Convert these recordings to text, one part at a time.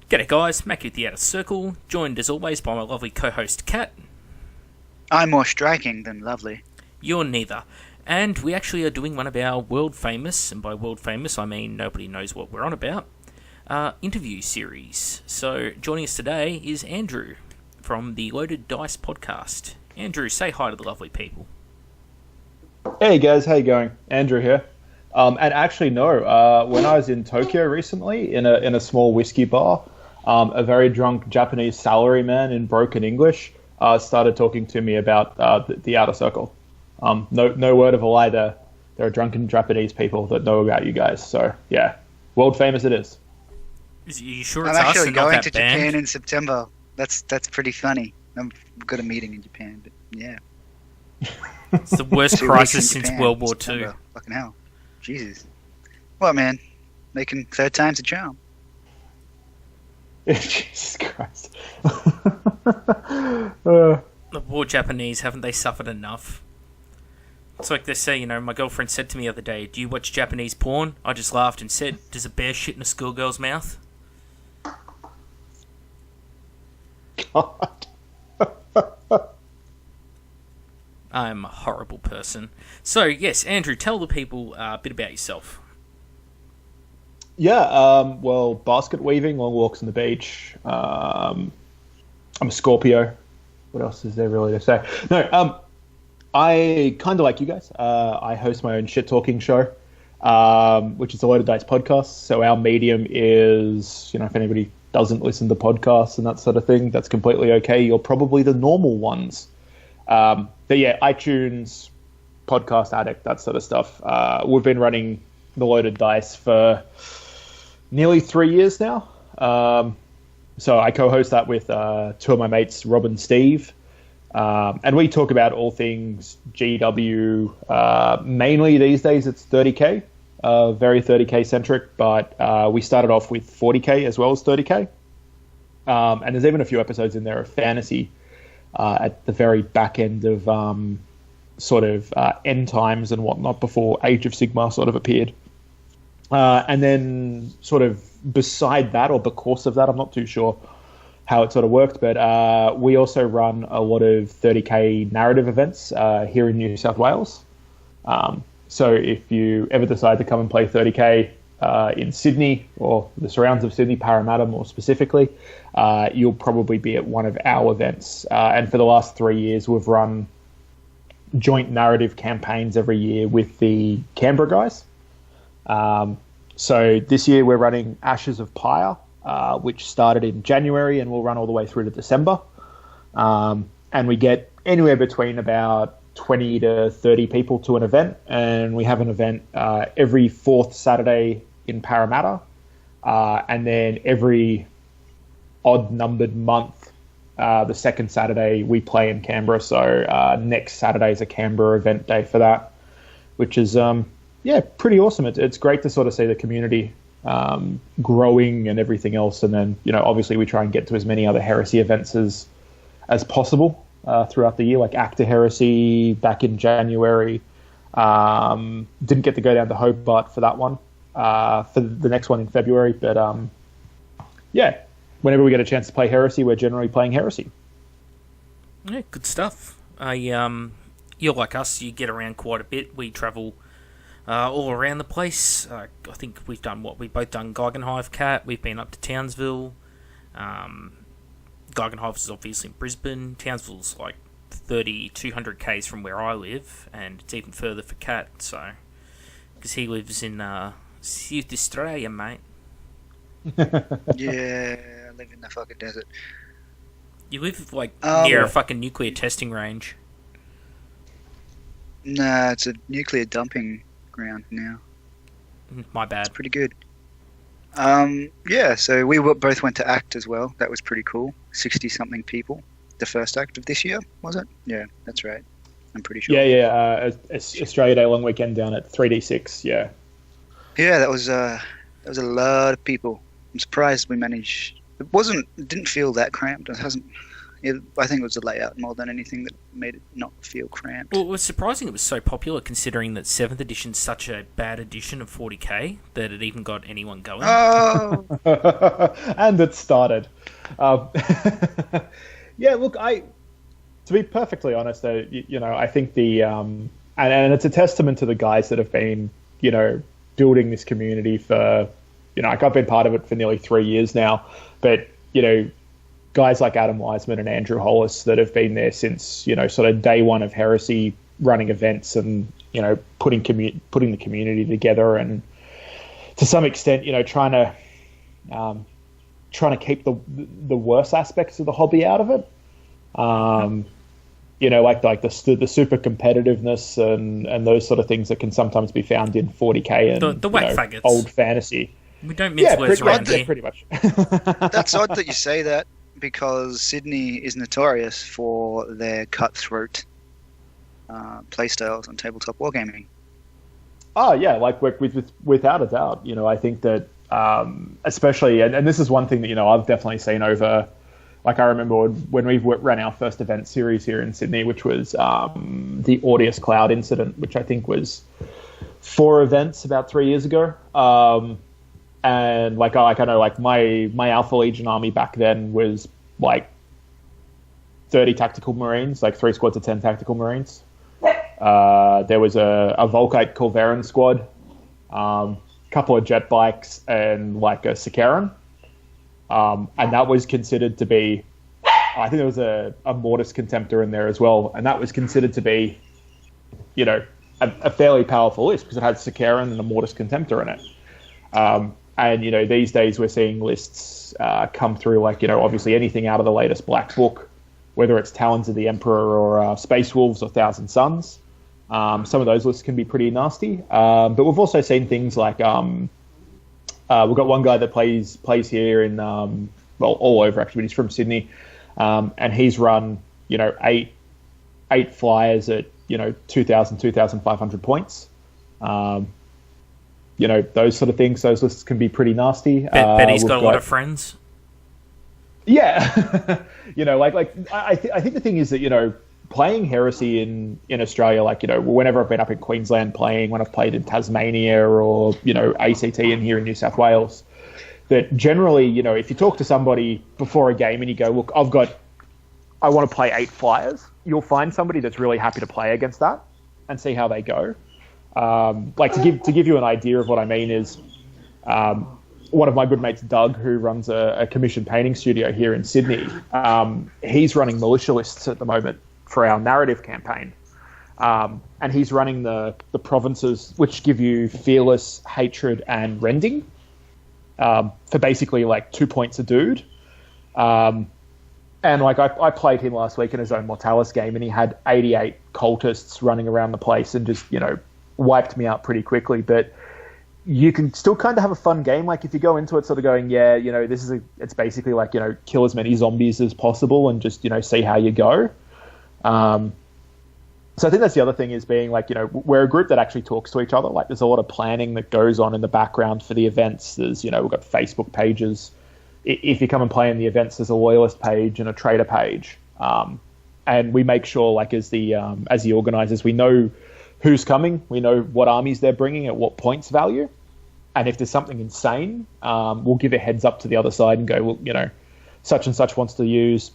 G'day guys, Mac at the Outer Circle, joined as always by my lovely co-host Kat. I'm more striking than lovely. You're neither. And we actually are doing one of our world famous, and by world famous I mean nobody knows what we're on about, interview series. So joining us today is Andrew from the Loaded Dice podcast. Andrew, say hi to the lovely people. Hey guys, how you going? Andrew here. And actually, no. When I was in Tokyo recently, in a small whiskey bar, a very drunk Japanese salaryman in broken English started talking to me about the Outer Circle. No word of a lie there. There are drunken Japanese people that know about you guys. So yeah, world famous it is. Are you sure it's I'm us actually and not going that to band? Japan in September. That's pretty funny. I've got a meeting in Japan, but yeah. It's the worst 2 weeks in crisis since Japan, World War September. II. Fucking hell. Jesus. What, man? Making third time's a charm. Jesus Christ. The poor Japanese, haven't they suffered enough? It's like they say, my girlfriend said to me the other day, do you watch Japanese porn? I just laughed and said, does a bear shit in a schoolgirl's mouth? God. I'm a horrible person. So, yes, Andrew, tell the people a bit about yourself. Yeah, well, basket weaving, long walks on the beach. I'm a Scorpio. What else is there really to say? No, I kind of like you guys. I host my own shit-talking show, which is a Loaded Dice podcast. So our medium is, if anybody doesn't listen to podcasts and that sort of thing, that's completely okay. You're probably the normal ones. But yeah, iTunes, Podcast Addict, that sort of stuff. We've been running the Loaded Dice for nearly 3 years now. So I co-host that with two of my mates, Rob and Steve. And we talk about all things GW. Mainly these days it's 30K, very 30K centric, but we started off with 40K as well as 30K. And there's even a few episodes in there of fantasy at the very back end of end times and whatnot before Age of Sigmar sort of appeared. And then sort of beside that or because of that, I'm not too sure how it sort of worked, but we also run a lot of 30K narrative events here in New South Wales. So if you ever decide to come and play 30K in Sydney or the surrounds of Sydney, Parramatta more specifically, you'll probably be at one of our events. And for the last 3 years, we've run joint narrative campaigns every year with the Canberra guys. So this year we're running Ashes of Pyre, which started in January and will run all the way through to December. And we get anywhere between about 20 to 30 people to an event, and we have an event every fourth Saturday in Parramatta, and then every odd-numbered month, the second Saturday we play in Canberra. So next Saturday is a Canberra event day for that, which is pretty awesome. It's great to sort of see the community growing and everything else, and then obviously we try and get to as many other Heresy events as possible throughout the year, like Acta Heresy back in January. Didn't get to go down to Hobart for that one, for the next one in February, but whenever we get a chance to play Heresy, we're generally playing Heresy. Yeah, good stuff. You're like us, you get around quite a bit. We travel all around the place. I think we've both done Geigenhive Cat, we've been up to Townsville. Geigenhive is obviously in Brisbane. Townsville's like 200 k's from where I live, and it's even further for Cat, so because he lives in South Australia, mate. Yeah, I live in the fucking desert. You live near a fucking nuclear testing range. Nah, it's a nuclear dumping ground now. My bad. It's pretty good. So we both went to ACT as well. That was pretty cool. 60-something people. The first ACT of this year, was it? Yeah, that's right. I'm pretty sure. Yeah. Australia Day long weekend down at 3D6, yeah. Yeah, that was a lot of people. I'm surprised we managed. It didn't feel that cramped. It I think it was the layout more than anything that made it not feel cramped. Well, it was surprising it was so popular, considering that 7th edition's such a bad edition of 40k that it even got anyone going. Oh, And it started. Yeah, look, to be perfectly honest, though, I think and it's a testament to the guys that have been, building this community for, like I've been part of it for nearly 3 years now, but, guys like Adam Wiseman and Andrew Hollis that have been there since, sort of day one of Heresy, running events and, putting the community together, and to some extent, trying to keep the worst aspects of the hobby out of it. Like the super competitiveness and those sort of things that can sometimes be found in 40k and the whack faggots. Old fantasy. We don't mince words around here. Pretty much. that's odd that you say that, because Sydney is notorious for their cutthroat playstyles on tabletop wargaming. Oh yeah, like without a doubt. I think that especially, and this is one thing that I've definitely seen over. Like I remember when we ran our first event series here in Sydney, which was the Audius Cloud incident, which I think was 4 events about 3 years ago. And like I know, like my Alpha Legion army back then was like 30 tactical Marines, like 3 squads of 10 tactical Marines. There was a Volkite Culverin squad, couple of jet bikes, and like a Sicaran. And that was considered to be, I think there was a Mortis Contemptor in there as well, and that was considered to be, a fairly powerful list because it had Sicaran and a Mortis Contemptor in it. And, these days we're seeing lists come through like, obviously anything out of the latest Black Book, whether it's Talons of the Emperor or Space Wolves or Thousand Suns. Some of those lists can be pretty nasty. But we've also seen things like... we've got one guy that plays here in, all over actually, but he's from Sydney. And he's run, 8 flyers at, 2,000, 2,500 points. Those sort of things, those lists can be pretty nasty. Bet he's got a lot of friends. Yeah. I think the thing is that, playing Heresy in Australia, like, whenever I've been up in Queensland playing, when I've played in Tasmania or, ACT and here in New South Wales, that generally, if you talk to somebody before a game and you go, look, I want to play 8 flyers, you'll find somebody that's really happy to play against that and see how they go. To give you an idea of what I mean is, one of my good mates, Doug, who runs a commissioned painting studio here in Sydney, he's running militia lists at the moment for our narrative campaign. And he's running the provinces which give you Fearless, Hatred, and Rending for basically like 2 points a dude. And like I played him last week in his own Mortalis game, and he had 88 cultists running around the place and just, wiped me out pretty quickly. But you can still kind of have a fun game. Like if you go into it sort of going, yeah, it's basically like, kill as many zombies as possible and just, see how you go. So I think that's the other thing is being like, we're a group that actually talks to each other. Like there's a lot of planning that goes on in the background for the events. There's, we've got Facebook pages. If you come and play in the events, there's a loyalist page and a trader page. And we make sure, like as the organizers, we know who's coming. We know what armies they're bringing at what points value. And if there's something insane, we'll give a heads up to the other side and go, well, such and such wants to use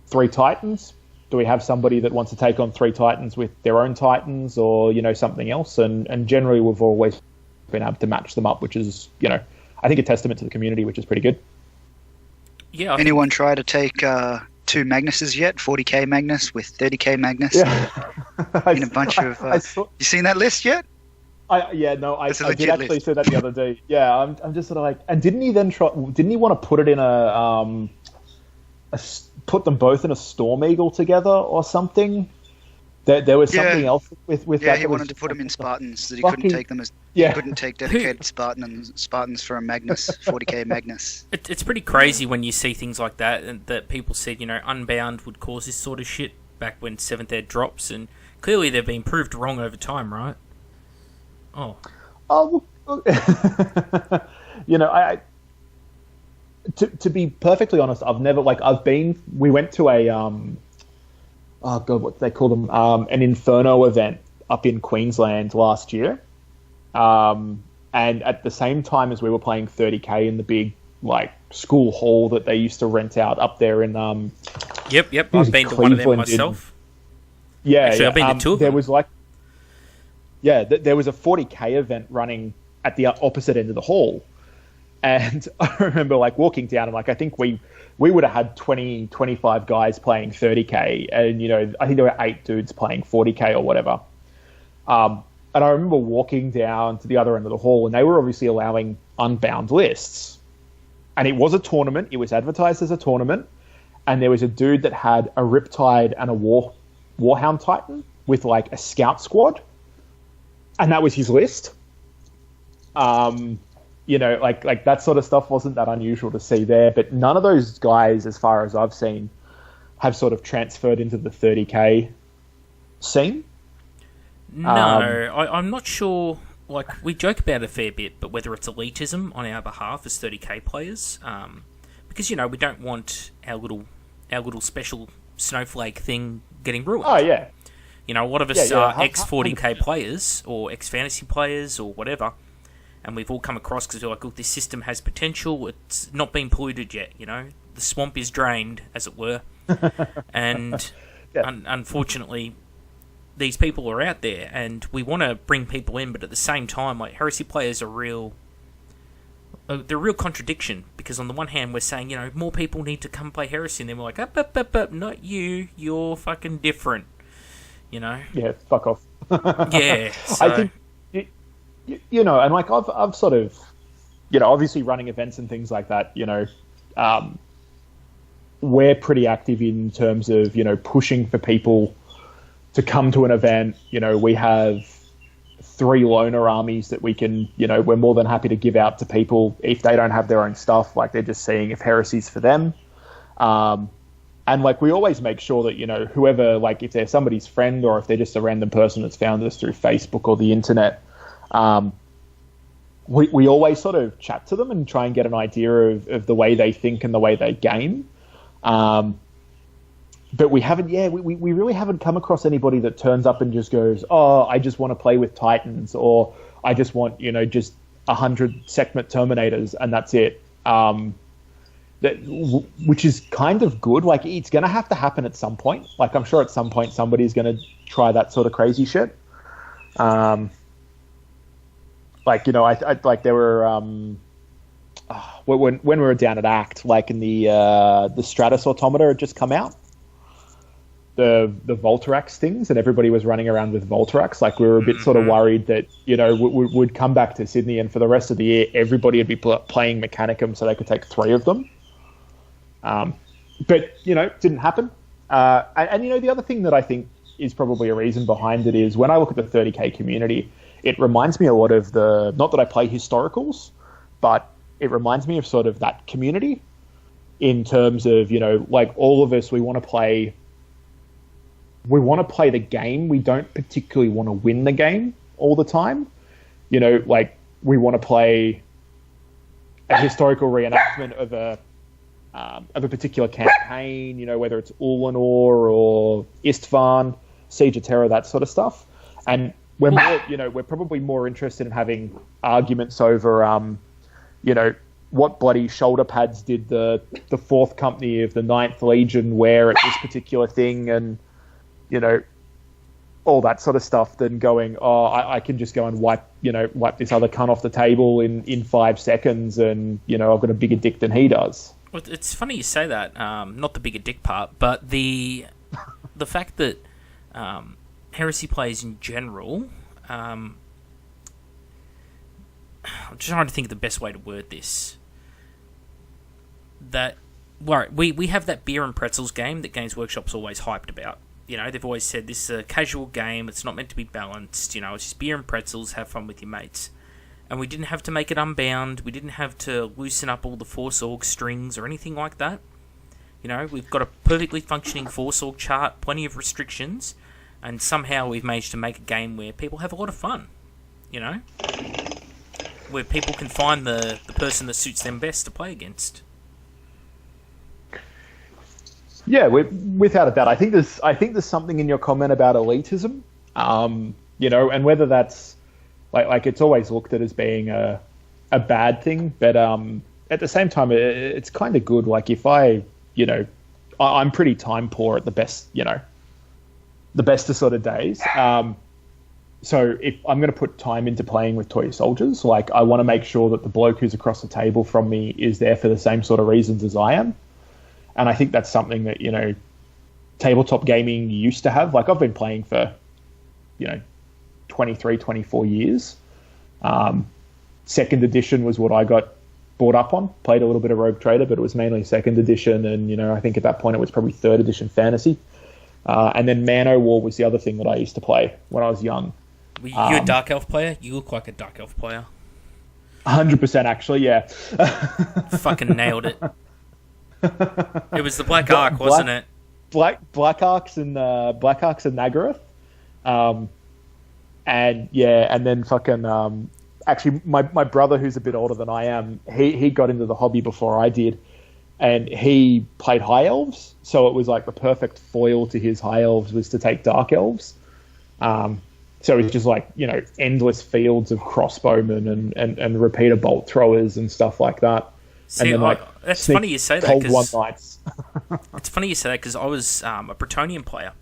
3 Titans. Do we have somebody that wants to take on 3 Titans with their own Titans or, something else? And generally we've always been able to match them up, which is, I think a testament to the community, which is pretty good. Yeah. Anyone try to take 2 Magnuses yet? 40k Magnus with 30k Magnus? Yeah. In a bunch of... you seen that list yet? I did actually list. see that the other day. Yeah, I'm just sort of like... And didn't he want to put it in put them both in a Storm Eagle together or something? There was something else with that. Yeah, he wanted to put them in Spartans, that he couldn't take them as... Yeah. He couldn't take dedicated Spartans for a Magnus, 40k Magnus. It's pretty crazy when you see things like that, and that people said, Unbound would cause this sort of shit back when 7th Ed drops, and clearly they've been proved wrong over time, right? Oh. Oh, to be perfectly honest, I've never we went to a oh god, what do they call them? An Inferno event up in Queensland last year. And at the same time as we were playing 30k in the big school hall that they used to rent out up there in Yep. I've been to one of them myself. Actually, I've been to two of them. There was there was a 40k event running at the opposite end of the hall, and I remember walking down and I think we would have had 20, 25 guys playing 30k, and I think there were 8 dudes playing 40k or whatever. And I remember walking down to the other end of the hall, and they were obviously allowing unbound lists. And it was a tournament. It was advertised as a tournament. And there was a dude that had a Riptide and a Warhound Titan with a scout squad. And that was his list. That sort of stuff wasn't that unusual to see there. But none of those guys, as far as I've seen, have sort of transferred into the 30k scene. No, I'm not sure. We joke about it a fair bit, but whether it's elitism on our behalf as 30k players, because we don't want our little special snowflake thing getting ruined. Oh yeah. A lot of us are ex 40k players or ex fantasy players or whatever, and we've all come across because we're look, this system has potential. It's not been polluted yet. The swamp is drained, as it were, and unfortunately, these people are out there, and we want to bring people in, but at the same time, Heresy players are they're a real contradiction, because on the one hand, we're saying, more people need to come play Heresy, and then we're like, up, not you, you're fucking different, Yeah, fuck off. Yeah, so... I think, and I've sort of, obviously running events and things like that, we're pretty active in terms of, pushing for people to come to an event. We have 3 loaner armies that we can, we're more than happy to give out to people if they don't have their own stuff, they're just seeing if Heresy's for them. And we always make sure that, whoever, if they're somebody's friend or if they're just a random person that's found us through Facebook or the internet, we always sort of chat to them and try and get an idea of the way they think and the way they game. But we haven't, we really haven't come across anybody that turns up and just goes, oh, I just want to play with Titans, or I just want, just 100 Sekhmet Terminators, and that's it. Which is kind of good. It's going to have to happen at some point. I'm sure at some point somebody's going to try that sort of crazy shit. I there were, when we were down at ACT, in the Stratus Automata had just come out. The Voltarax things, and everybody was running around with Voltarax. We were a bit sort of worried that, we'd come back to Sydney and for the rest of the year, everybody would be playing Mechanicum so they could take 3 of them. But, didn't happen. And the other thing that I think is probably a reason behind it is when I look at the 30k community, it reminds me a lot of not that I play historicals, but it reminds me of sort of that community in terms of, all of us, we want to play the game. We don't particularly want to win the game all the time. We want to play a historical reenactment of a particular campaign, whether it's Ullanor or Istvan, Siege of Terror, that sort of stuff. And we're more, we're probably more interested in having arguments over, what bloody shoulder pads did the 4th Company of the 9th Legion wear at this particular thing, and all that sort of stuff, than going, oh, I can just go and wipe this other cunt off the table in 5 seconds, and, I've got a bigger dick than he does. Well, it's funny you say that, not the bigger dick part, but the fact that Heresy players in general, I'm just trying to think of the best way to word this, that we have that beer and pretzels game that Games Workshop's always hyped about. They've always said this is a casual game, it's not meant to be balanced, it's just beer and pretzels, have fun with your mates. And we didn't have to make it unbound, we didn't have to loosen up all the Force Org strings or anything like that. We've got a perfectly functioning Force Org chart, plenty of restrictions, and somehow we've managed to make a game where people have a lot of fun, where people can find the person that suits them best to play against. Yeah, without a doubt. I think there's something in your comment about elitism, and whether that's like it's always looked at as being a bad thing, but at the same time, it's kind of good. Like if I'm pretty time poor at the best of sort of days. So if I'm going to put time into playing with toy soldiers, like I want to make sure that the bloke who's across the table from me is there for the same sort of reasons as I am. And I think that's something that, tabletop gaming used to have. Like I've been playing for, 23, 24 years. Second edition was what I got brought up on. Played a little bit of Rogue Trader, but it was mainly second edition. And, I think at that point it was probably third edition fantasy. And then Man-O-War was the other thing that I used to play when I was young. Were you a Dark Elf player? You look like a Dark Elf player. 100% actually, yeah. Fucking nailed it. It was the Black Ark, wasn't it? Black Arks and Nagaroth. And then fucking actually my brother, who's a bit older than I am, he got into the hobby before I did. And he played High Elves, so it was like the perfect foil to his High Elves was to take Dark Elves. So it's just like, endless fields of crossbowmen and repeater bolt throwers and stuff like that. See, and then, that's funny you say that. Cold One Nights. It's funny you say that because I was a Bretonnian player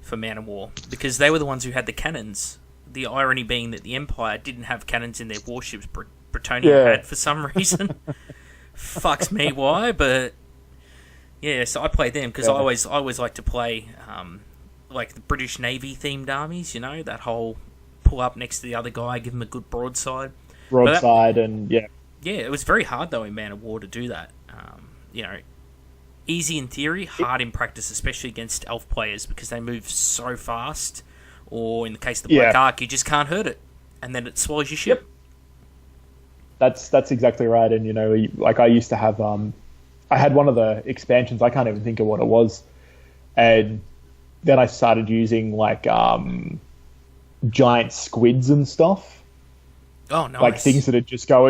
for Man-O-War because they were the ones who had the cannons. The irony being that the Empire didn't have cannons in their warships. Bretonnia had for some reason. Fucks me why, but yeah. So I played them because I always like to play like the British Navy themed armies. That whole pull up next to the other guy, give him a good broadside. And yeah. Yeah, it was very hard though in Man-O-War to do that. Easy in theory, hard in practice, especially against elf players because they move so fast. Or in the case of the Black Ark, you just can't hurt it, and then it swallows your ship. Yep. That's exactly right. And like I used to have, I had one of the expansions. I can't even think of what it was, and then I started using like giant squids and stuff. Oh, nice. Like things that would just go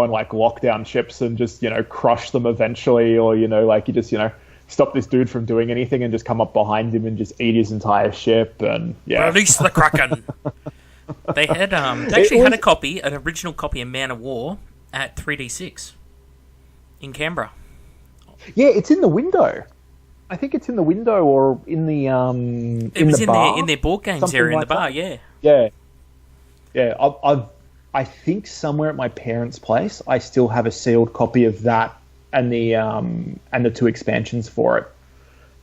and like lock down ships and just crush them eventually, or like you just stop this dude from doing anything and just come up behind him and just eat his entire ship and release the Kraken. They had they actually had an original copy of Man-O-War at 3D6 in Canberra. Yeah, it's in the window. I think it's in the window or in the bar. In their board games area in the bar. Yeah. I think somewhere at my parents' place, I still have a sealed copy of that and the two expansions for it,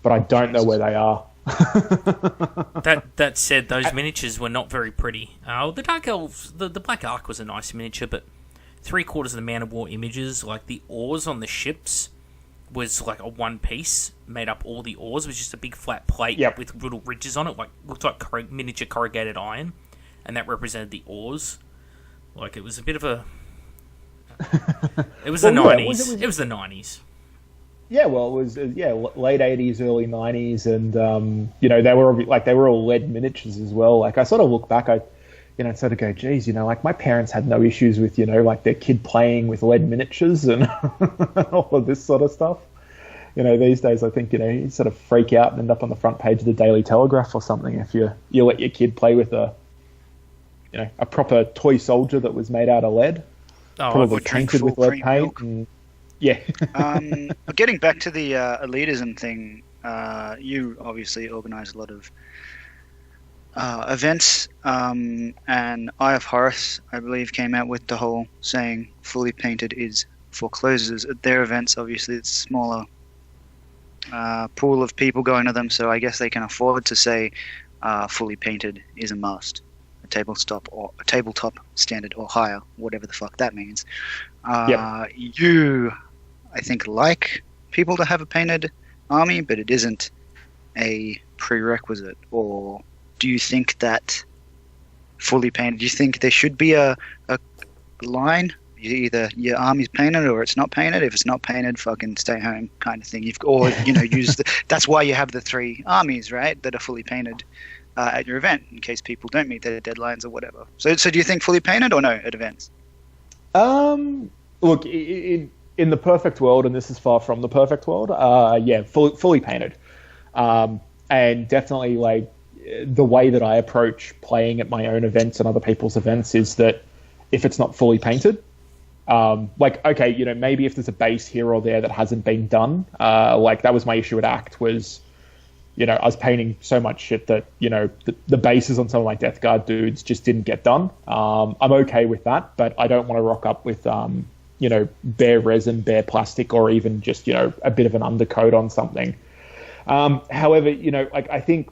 but I don't know where they are. That said, those miniatures were not very pretty. The Dark Elves, the Black Ark was a nice miniature, but 3/4 of the Man-O-War images, like the oars on the ships, was like a one piece, made up all the oars. It was just a big flat plate with little ridges on it, looked like miniature corrugated iron, and that represented the oars. Like it was a bit of a. It was the 90s. It was the 90s. Yeah, well, it was late 80s, early 90s, and they were all lead miniatures as well. Like I sort of look back, I sort of go, geez, like my parents had no issues with like their kid playing with lead miniatures and all of this sort of stuff. These days I think you sort of freak out and end up on the front page of the Daily Telegraph or something if you let your kid play with a proper toy soldier that was made out of lead. Probably painted with lead paint. And, getting back to the elitism thing, you obviously organise a lot of events, and Eye of Horus, I believe, came out with the whole saying fully painted is for closers. At their events, obviously, it's a smaller pool of people going to them, so I guess they can afford to say fully painted is a must. A tabletop standard or higher, whatever the fuck that means. You, I think, like people to have a painted army, but it isn't a prerequisite. Or do you think that fully painted? Do you think there should be a line? Either your army's painted or it's not painted. If it's not painted, fucking stay home, kind of thing. Use that's why you have the 3 armies, right, that are fully painted. At your event, in case people don't meet their deadlines or whatever. So do you think fully painted or no at events? Look, it in the perfect world, and this is far from the perfect world, fully painted. And definitely, like, the way that I approach playing at my own events and other people's events is that if it's not fully painted, okay, maybe if there's a base here or there that hasn't been done, like that was my issue at ACT was, I was painting so much shit that, the bases on some of my Death Guard dudes just didn't get done. I'm okay with that, but I don't want to rock up with, bare resin, bare plastic, or even just, a bit of an undercoat on something. However, I think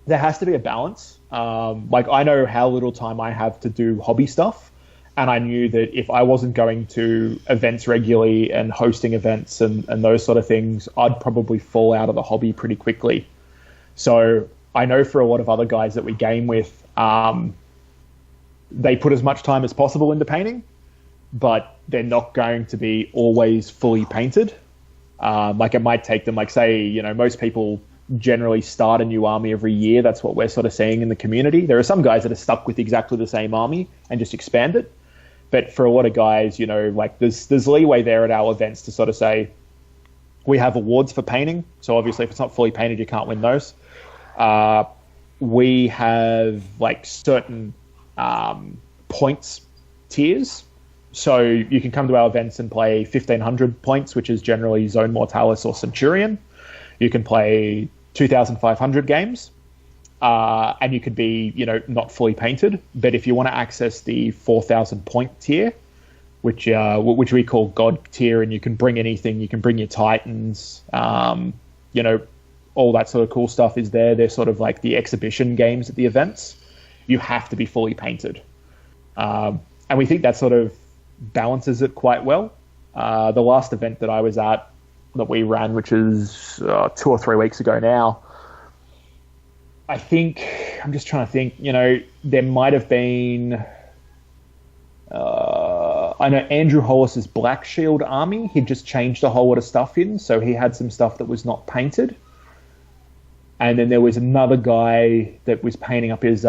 there has to be a balance. I know how little time I have to do hobby stuff. And I knew that if I wasn't going to events regularly and hosting events and those sort of things, I'd probably fall out of the hobby pretty quickly. So I know for a lot of other guys that we game with, they put as much time as possible into painting, but they're not going to be always fully painted. It might take them, most people generally start a new army every year. That's what we're sort of seeing in the community. There are some guys that are stuck with exactly the same army and just expand it. But for a lot of guys, there's leeway there at our events to sort of say, we have awards for painting. So obviously if it's not fully painted, you can't win those. We have certain points tiers. So you can come to our events and play 1,500 points, which is generally Zone Mortalis or Centurion. You can play 2,500 games. And you could be, not fully painted. But if you want to access the 4,000 point tier, which we call God tier, and you can bring anything, you can bring your Titans, all that sort of cool stuff is there. They're sort of like the exhibition games at the events. You have to be fully painted. And we think that sort of balances it quite well. The last event that I was at that we ran, which is 2 or 3 weeks ago now, I think, I'm just trying to think, there might have been, I know Andrew Hollis's Black Shield army, he'd just changed a whole lot of stuff in, so he had some stuff that was not painted. And then there was another guy that was painting up his,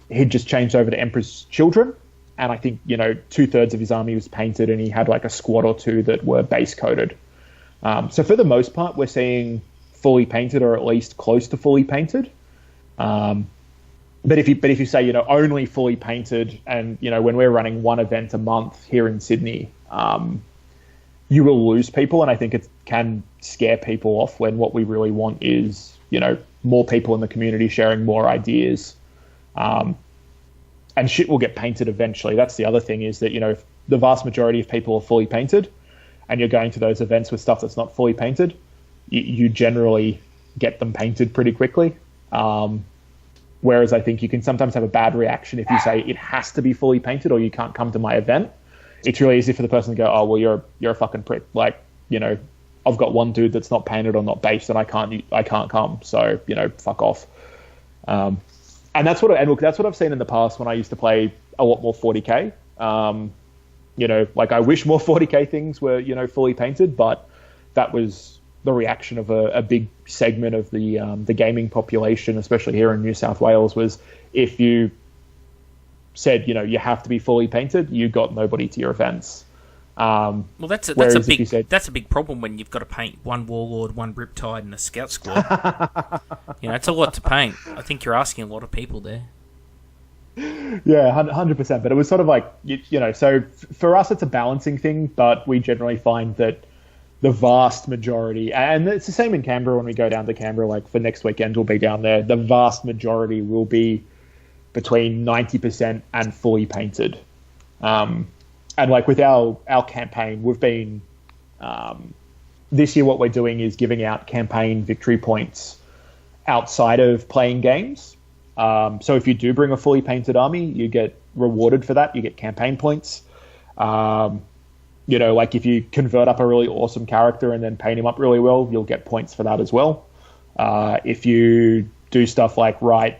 he'd just changed over to Emperor's Children, and I think, 2/3 of his army was painted, and he had a squad or two that were base coated. So for the most part, we're seeing fully painted, or at least close to fully painted. But if you say, only fully painted, and, when we're running one event a month here in Sydney, you will lose people. And I think it can scare people off when what we really want is, more people in the community sharing more ideas. And shit will get painted eventually. That's the other thing is that, if the vast majority of people are fully painted and you're going to those events with stuff that's not fully painted, you generally get them painted pretty quickly. Whereas I think you can sometimes have a bad reaction if you say it has to be fully painted or you can't come to my event. It's really easy for the person to go, oh, well, you're a fucking prick. I've got one dude that's not painted or not based and I can't come. So, fuck off. And that's what I've seen in the past when I used to play a lot more 40K. I wish more 40K things were, fully painted, but that was the reaction of a big segment of the gaming population, especially here in New South Wales, was if you said, you have to be fully painted, you got nobody to your events. Well, that's a big problem when you've got to paint one Warlord, one Riptide, and a Scout Squad. It's a lot to paint. I think you're asking a lot of people there. Yeah, 100%. But it was sort of so for us, it's a balancing thing, but we generally find that the vast majority, and it's the same in Canberra when we go down to Canberra, for next weekend we'll be down there, the vast majority will be between 90% and fully painted. And with our campaign, we've been, this year what we're doing is giving out campaign victory points outside of playing games. So if you do bring a fully painted army, you get rewarded for that, you get campaign points. If you convert up a really awesome character and then paint him up really well, you'll get points for that as well. If you do stuff like write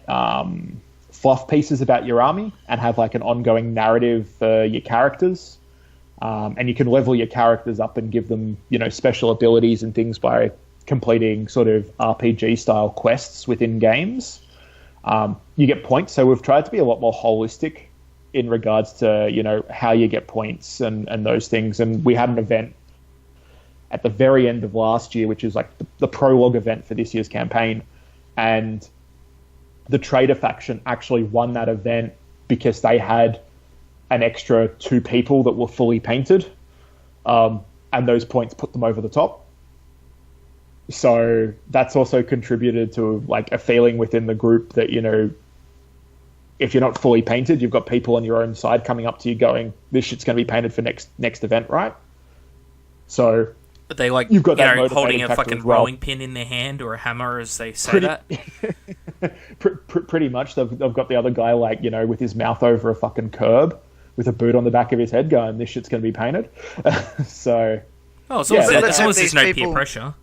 fluff pieces about your army and have an ongoing narrative for your characters, and you can level your characters up and give them, special abilities and things by completing sort of RPG-style quests within games, you get points. So we've tried to be a lot more holistic in regards to, how you get points and those things. And we had an event at the very end of last year, which is like the prologue event for this year's campaign. And the Traitor faction actually won that event because they had an extra 2 people that were fully painted. And those points put them over the top. So that's also contributed to like a feeling within the group that, you know, if you're not fully painted, you've got people on your own side coming up to you going, this shit's going to be painted for next event, right? So But they like, you've got that holding a factor fucking as well. rolling pin in their hand or a hammer, as they say that. Pretty much. They've got the other guy, like, you know, with his mouth over a fucking curb with a boot on the back of his head going, this shit's going to be painted. So... Oh, as long as, Yeah, as, long as there's no peer people- pressure.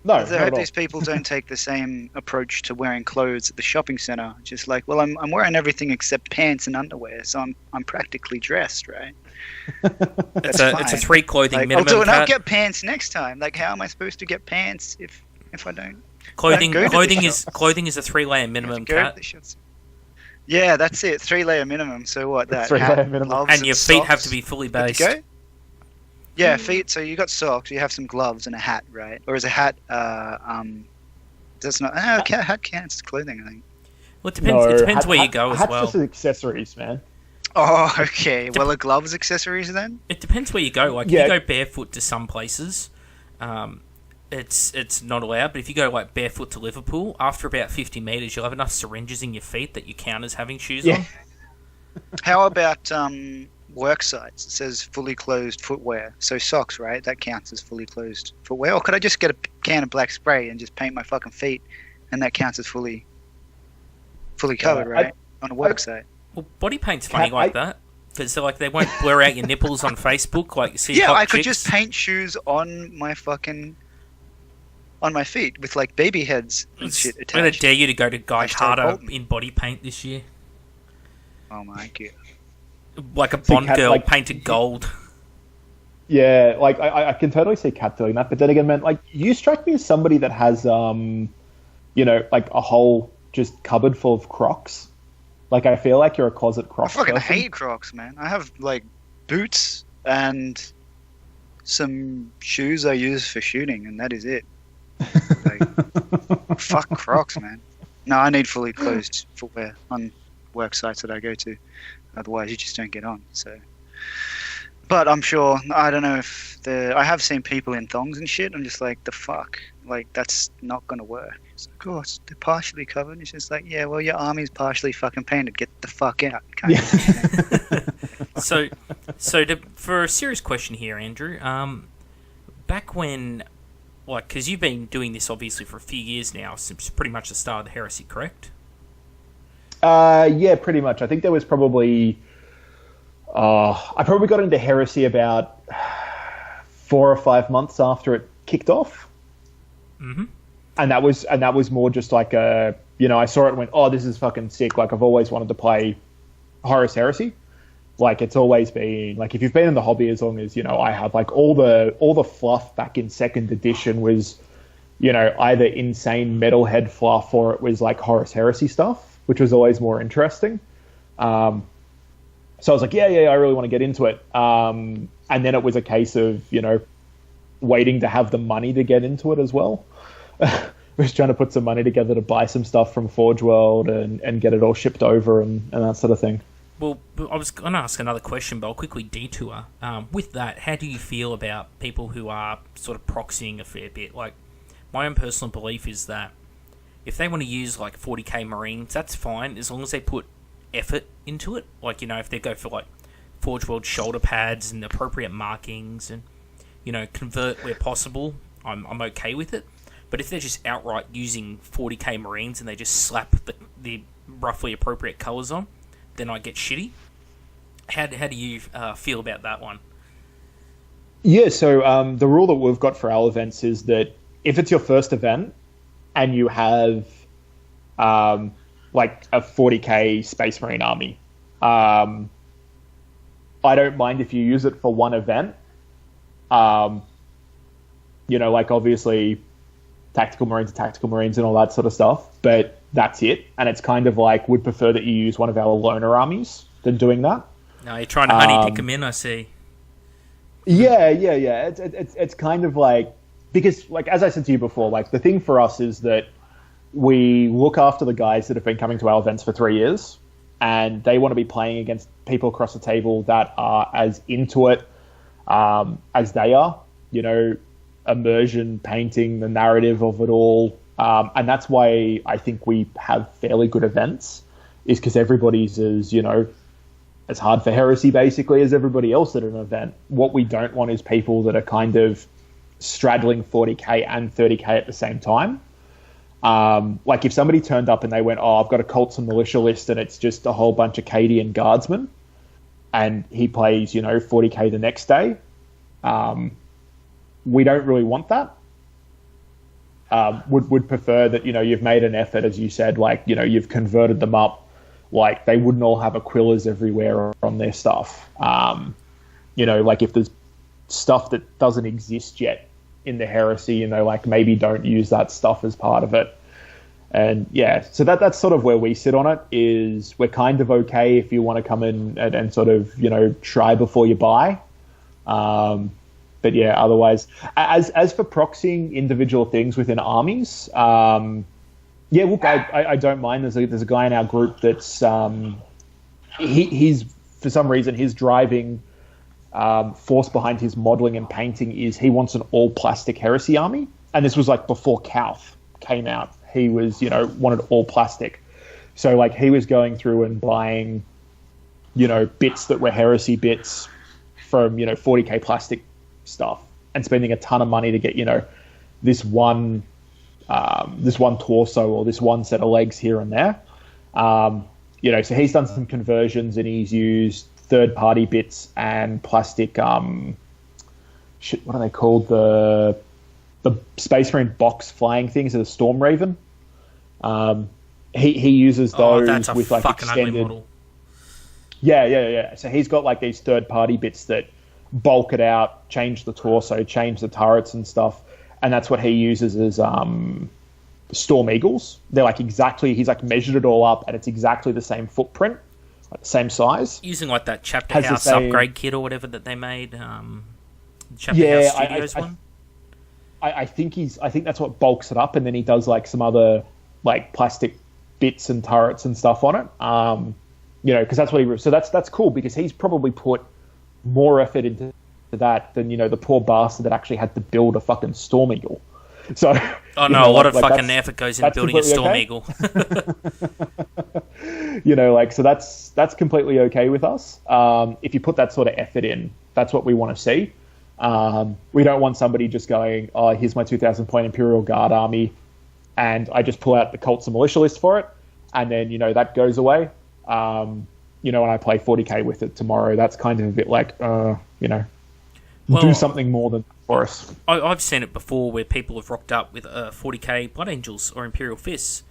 No, I not at hope all. these people don't take the same approach to wearing clothes at the shopping center. Just like, well, I'm wearing everything except pants and underwear, so I'm practically dressed, right? It's a fine. 3 clothing Like, minimum. I'll Kat. get pants next time. Like, how am I supposed to get pants if I don't Clothing go to the clothing shop? is a 3-layer have to minimum, go to Cat. the shops? Yeah, that's it. 3-layer minimum. So what? That 3-layer hat, minimum. gloves, And your feet have socks. to be fully Good based. to go? Yeah, feet. So you got socks. You have some gloves and a hat, right? Or is a hat? That's not. Oh, hat counts as clothing, I think. Well, it depends where you go as hats well. just accessories, man. Oh, okay. Well, are gloves accessories then? It depends where you go. Like, Yeah. if you go barefoot to some places, it's not allowed. But if you go, like, barefoot to Liverpool, after about 50 metres, you'll have enough syringes in your feet that you count as having shoes Yeah. on. How about work sites? It says fully closed footwear. So socks, right? That counts as fully closed footwear. Or could I just get a can of black spray and just paint my fucking feet, and that counts as fully covered, right? On a work site. Well, body paint's funny Cat, like that. Because like, they won't blur out your nipples on Facebook. Like, you see Yeah, hot I could chicks. just paint shoes on my feet with like baby heads and shit I'm going to attached. dare you to go to Guy Hashtag Carter Bolton. in body paint this year. Oh my god. Like a So Bond Cat, girl like- painted gold. Yeah, like I can totally see Kat doing that, but then again, man, like you strike me as somebody that has, you know, like a whole just cupboard full of Crocs. Like I feel like you're a closet I Crocs fucking person. hate Crocs, man. I have like boots and some shoes I use for shooting, and that is it. Like, fuck Crocs, man. No, I need fully closed footwear on work sites that I go to. Otherwise, you just don't get on. So, but I'm sure. I don't know if I have seen people in thongs and shit. I'm just like, the fuck, like that's not gonna work. It's like, oh, they're partially covered. It's just like, yeah, well, your army's partially fucking painted. Get the fuck out. Kind of thing. For a serious question here, Andrew, back when, like, because you've been doing this obviously for a few years now, since pretty much the start of the heresy, correct? Yeah, pretty much. I think there was probably, I probably got into heresy about 4 or 5 months after it kicked off. Mm-hmm. And that was more just like I saw it and went, oh, this is fucking sick. Like I've always wanted to play Horus Heresy. Like it's always been like, if you've been in the hobby as long as, you know, I have, like all the fluff back in 2nd edition was, you know, either insane metalhead fluff or it was like Horus Heresy stuff, which was always more interesting. So I was like, yeah, I really want to get into it. And then it was a case of, you know, waiting to have the money to get into it as well. Was trying to put some money together to buy some stuff from Forge World and get it all shipped over and that sort of thing. Well, I was going to ask another question, but I'll quickly detour. With that, how do you feel about people who are sort of proxying a fair bit? Like, my own personal belief is that if they want to use, like, 40k Marines, that's fine, as long as they put effort into it. Like, you know, if they go for, like, Forge World shoulder pads and appropriate markings and, you know, convert where possible, I'm okay with it. But if they're just outright using 40k Marines and they just slap the roughly appropriate colours on, then I get shitty. How do you feel about that one? Yeah, so the rule that we've got for our events is that if it's your first event and you have like a 40k Space Marine army, I don't mind if you use it for one event. You know, like obviously tactical Marines and all that sort of stuff, but that's it. And it's kind of like, would prefer that you use one of our loner armies than doing that. No, you're trying to honey pick them in, I see. Yeah. It's kind of like, because like as I said to you before, like the thing for us is that we look after the guys that have been coming to our events for 3 years, and they want to be playing against people across the table that are as into it as they are. You know, immersion, painting, the narrative of it all, and that's why I think we have fairly good events, is because everybody's as hard for heresy basically as everybody else at an event. What we don't want is people that are kind of straddling 40k and 30k at the same time. Like if somebody turned up and they went, "Oh, I've got a Cults and Militia list and it's just a whole bunch of Cadian guardsmen," and he plays 40k the next day, we don't really want that. Would prefer that you've made an effort, as you said, like you've converted them up. Like they wouldn't all have Aquillas everywhere on their stuff. Like if there's stuff that doesn't exist yet in the heresy, like maybe don't use that stuff as part of it. And yeah, so that's sort of where we sit on it. Is we're kind of okay if you want to come in and sort of try before you buy. But yeah, otherwise, as for proxying individual things within armies, yeah, look, I don't mind. There's a guy in our group that's he's for some reason his driving force behind his modeling and painting is he wants an all plastic heresy army, and this was like before Calth came out. He was wanted all plastic, so like he was going through and buying bits that were heresy bits from 40k plastic stuff and spending a ton of money to get this one torso or this one set of legs here and there. So he's done some conversions and he's used third-party bits and plastic. What are they called? The Space Marine box flying things, the Storm Raven. He uses those that's a with like fucking extended. ugly model. Yeah. So he's got like these third-party bits that bulk it out, change the torso, change the turrets and stuff. And that's what he uses as Storm Eagles. They're like exactly, he's like measured it all up and it's exactly the same footprint, like the same size. Using like that Chapter House upgrade kit or whatever that they made. Chapter House Studios one. I think that's what bulks it up, and then he does like some other like plastic bits and turrets and stuff on it. Because that's what so that's cool, because he's probably put more effort into that than the poor bastard that actually had to build a fucking Storm Eagle. So a lot of fucking effort goes into building a Storm Eagle. So that's completely okay with us. If you put that sort of effort in, that's what we want to see. We don't want somebody just going, "Oh, here's my 2,000 point Imperial Guard army," and I just pull out the Cults and Militia list for it, and then that goes away. And I play 40k with it tomorrow. That's kind of a bit like, do something more than for us. I've seen it before where people have rocked up with 40k Blood Angels or Imperial Fists,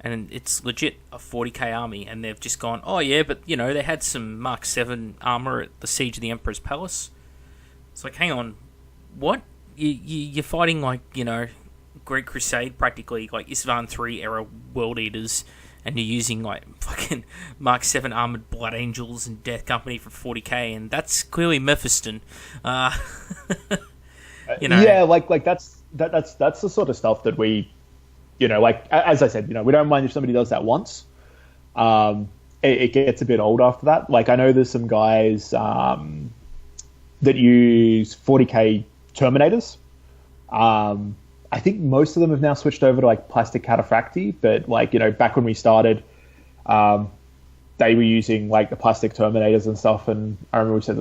and it's legit a 40k army, and they've just gone, "Oh yeah, but they had some Mark 7 armor at the Siege of the Emperor's Palace." It's like, hang on, what? You're fighting like Great Crusade, practically like Isstvan 3 era World Eaters, and you're using like fucking Mark 7 armored Blood Angels and Death Company for 40k, and that's clearly Mephiston. Yeah, like that's the sort of stuff that we, like as I said, we don't mind if somebody does that once. It gets a bit old after that. Like I know there's some guys that use 40k Terminators. I think most of them have now switched over to like plastic cataphracti, but like back when we started, they were using like the plastic Terminators and stuff. And I remember we said,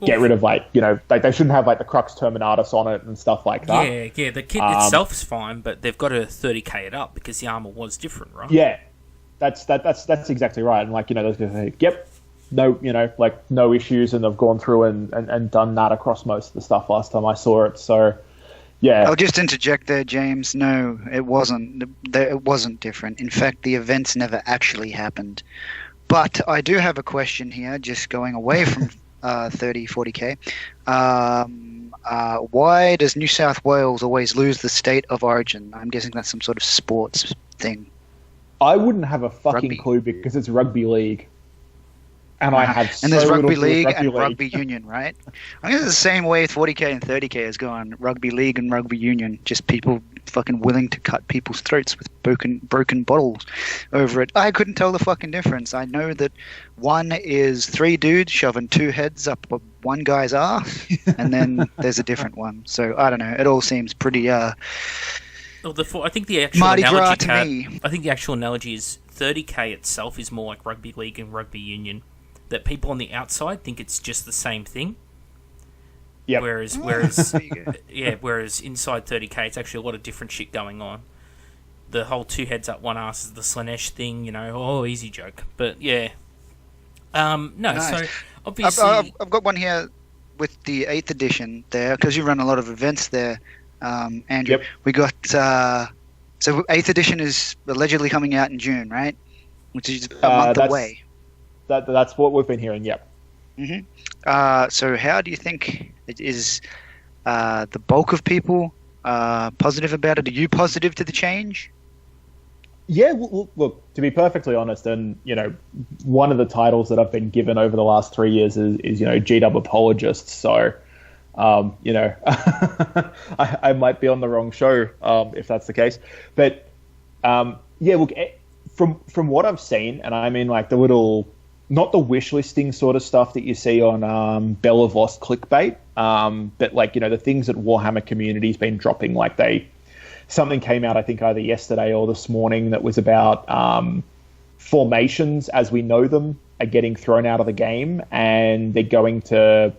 get rid of like like they shouldn't have like the Crux Terminatus on it and stuff like that. Yeah. The kit itself is fine, but they've got to 30k it up because the armor was different, right? Yeah, that's exactly right. And like those guys say, yep. No, like no issues, and they've gone through and done that across most of the stuff last time I saw it. So, yeah. I'll just interject there, James. No, it wasn't. It wasn't different. In fact, the events never actually happened. But I do have a question here, just going away from 40k. Why does New South Wales always lose the state of origin? I'm guessing that's some sort of sports thing. I wouldn't have a fucking clue because it's rugby league. and I have and there's so rugby little to do with league rugby and rugby union, right? I guess it's the same way with 40k and 30k has gone. Rugby league and rugby union, just people fucking willing to cut people's throats with broken bottles over it. I couldn't tell the fucking difference. I know that one is 3 dudes shoving 2 heads up one guy's ass, and then there's a different one. So I don't know. It all seems pretty Well, I think the actual Mardi Gras analogy, to Kat, me. I think the actual analogy is 30k itself is more like rugby league and rugby union. That people on the outside think it's just the same thing. Yep. Whereas There you go. yeah, whereas inside 30k, it's actually a lot of different shit going on. The whole 2 heads up, 1 ass is the Slanesh thing, you know. Oh, easy joke, but yeah. No, Nice. so obviously, I've got one here with the 8th edition there, because you run a lot of events there, Andrew. Yep. We got so 8th edition is allegedly coming out in June, right? Which is a month away. That's what we've been hearing. Yep. So how do you think it is? The bulk of people positive about it? Are you positive to the change? Yeah, well, look, to be perfectly honest, and you know, one of the titles that I've been given over the last 3 years is you know, G-Dub apologist. So, you know, I might be on the wrong show if that's the case. But yeah, look, from what I've seen, and I mean like the little, not the wish listing sort of stuff that you see on Bella Voss clickbait, but like, you know, the things that Warhammer community's been dropping, like something came out, I think either yesterday or this morning, that was about formations as we know them are getting thrown out of the game, and they're going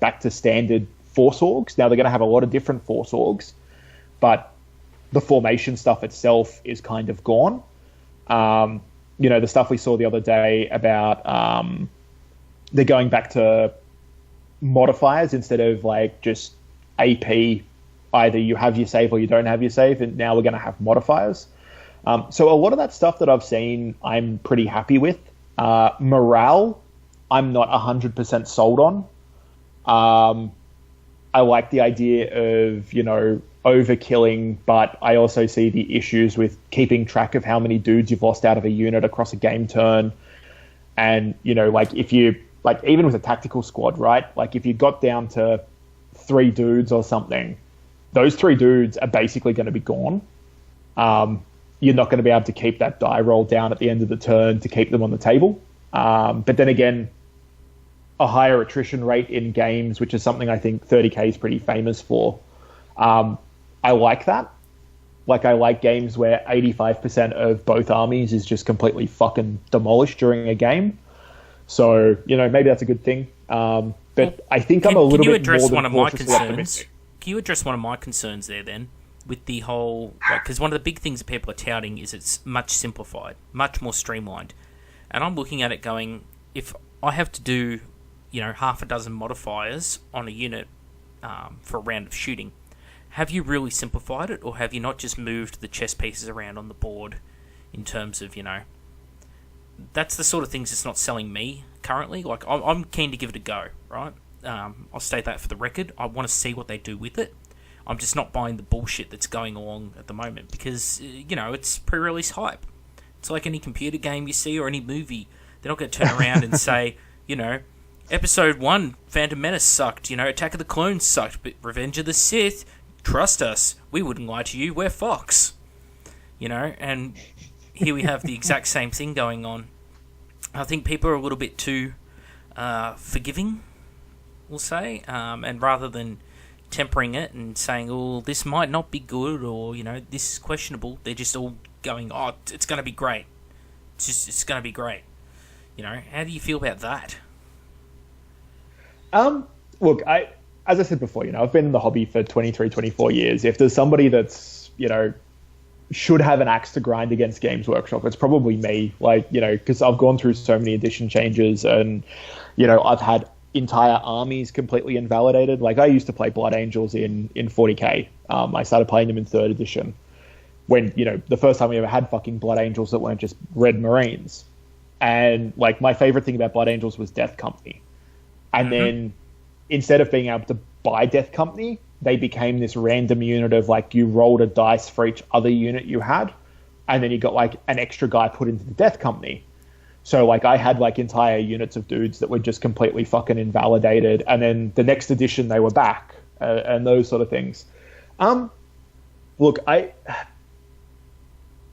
back to standard Force Orgs. Now they're going to have a lot of different Force Orgs, but the formation stuff itself is kind of gone. You know, the stuff we saw the other day about they're going back to modifiers instead of like just AP. Either you have your save or you don't have your save, and now we're going to have modifiers. So a lot of that stuff that I've seen, I'm pretty happy with. Morale, I'm not 100% sold on. I like the idea of, you know, overkilling, but I also see the issues with keeping track of how many dudes you've lost out of a unit across a game turn. And, you know, like if you, like even with a tactical squad, right? Like if you got down to 3 dudes or something, those 3 dudes are basically going to be gone. You're not going to be able to keep that die roll down at the end of the turn to keep them on the table. But then again, a higher attrition rate in games, which is something I think 30k is pretty famous for. I like that. Like, I like games where 85% of both armies is just completely fucking demolished during a game. So, you know, maybe that's a good thing. But I think I'm a little bit more than cautiously optimistic. Can you address one of my concerns there then? With the whole... Because one of the big things that people are touting is it's much simplified, much more streamlined. And I'm looking at it going, if I have to do, you know, half a dozen modifiers on a unit for a round of shooting, have you really simplified it, or have you not just moved the chess pieces around on the board in terms of, you know... That's the sort of things that's not selling me currently. Like, I'm keen to give it a go, right? I'll state that for the record. I want to see what they do with it. I'm just not buying the bullshit that's going along at the moment because, you know, it's pre-release hype. It's like any computer game you see or any movie. They're not going to turn around and say, you know, Episode 1, Phantom Menace sucked, you know, Attack of the Clones sucked, but Revenge of the Sith, trust us, we wouldn't lie to you, we're Fox. You know, and here we have the exact same thing going on. I think people are a little bit too forgiving, we'll say, and rather than tempering it and saying, oh, this might not be good, or, you know, this is questionable, they're just all going, oh, it's going to be great. It's going to be great. You know, how do you feel about that? Look, as I said before, you know, I've been in the hobby for 23, 24 years. If there's somebody that's, you know, should have an axe to grind against Games Workshop, it's probably me. Like, you know, because I've gone through so many edition changes, and, you know, I've had entire armies completely invalidated. Like, I used to play Blood Angels in 40k. I started playing them in 3rd edition when, you know, the first time we ever had fucking Blood Angels that weren't just Red Marines. And, like, my favorite thing about Blood Angels was Death Company. And then instead of being able to buy Death Company, they became this random unit of, like, you rolled a dice for each other unit you had, and then you got, like, an extra guy put into the Death Company. So like I had like entire units of dudes that were just completely fucking invalidated, and then the next edition they were back, and those sort of things. Look, I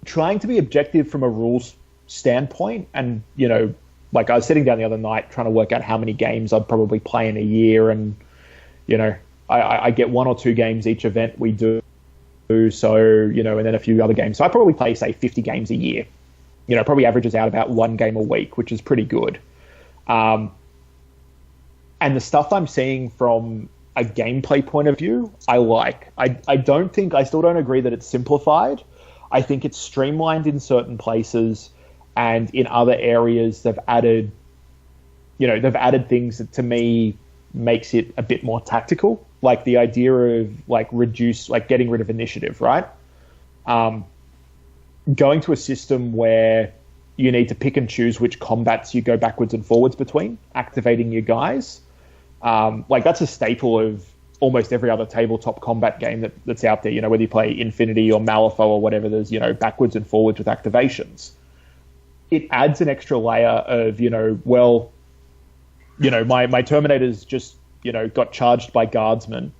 trying to be objective from a rules standpoint, and like I was sitting down the other night trying to work out how many games I'd probably play in a year, and I get 1 or 2 games each event we do, so and then a few other games. So I probably play say 50 games a year. Probably averages out about 1 game a week, which is pretty good. And the stuff I'm seeing from a gameplay point of view, I like. I still don't agree that it's simplified. I think it's streamlined in certain places, and in other areas they've added things that to me makes it a bit more tactical, like the idea of getting rid of initiative, right? Going to a system where you need to pick and choose which combats you go backwards and forwards between, activating your guys. That's a staple of almost every other tabletop combat game that's out there, whether you play Infinity or Malifaux or whatever, there's, backwards and forwards with activations. It adds an extra layer of, my Terminators just, got charged by guardsmen.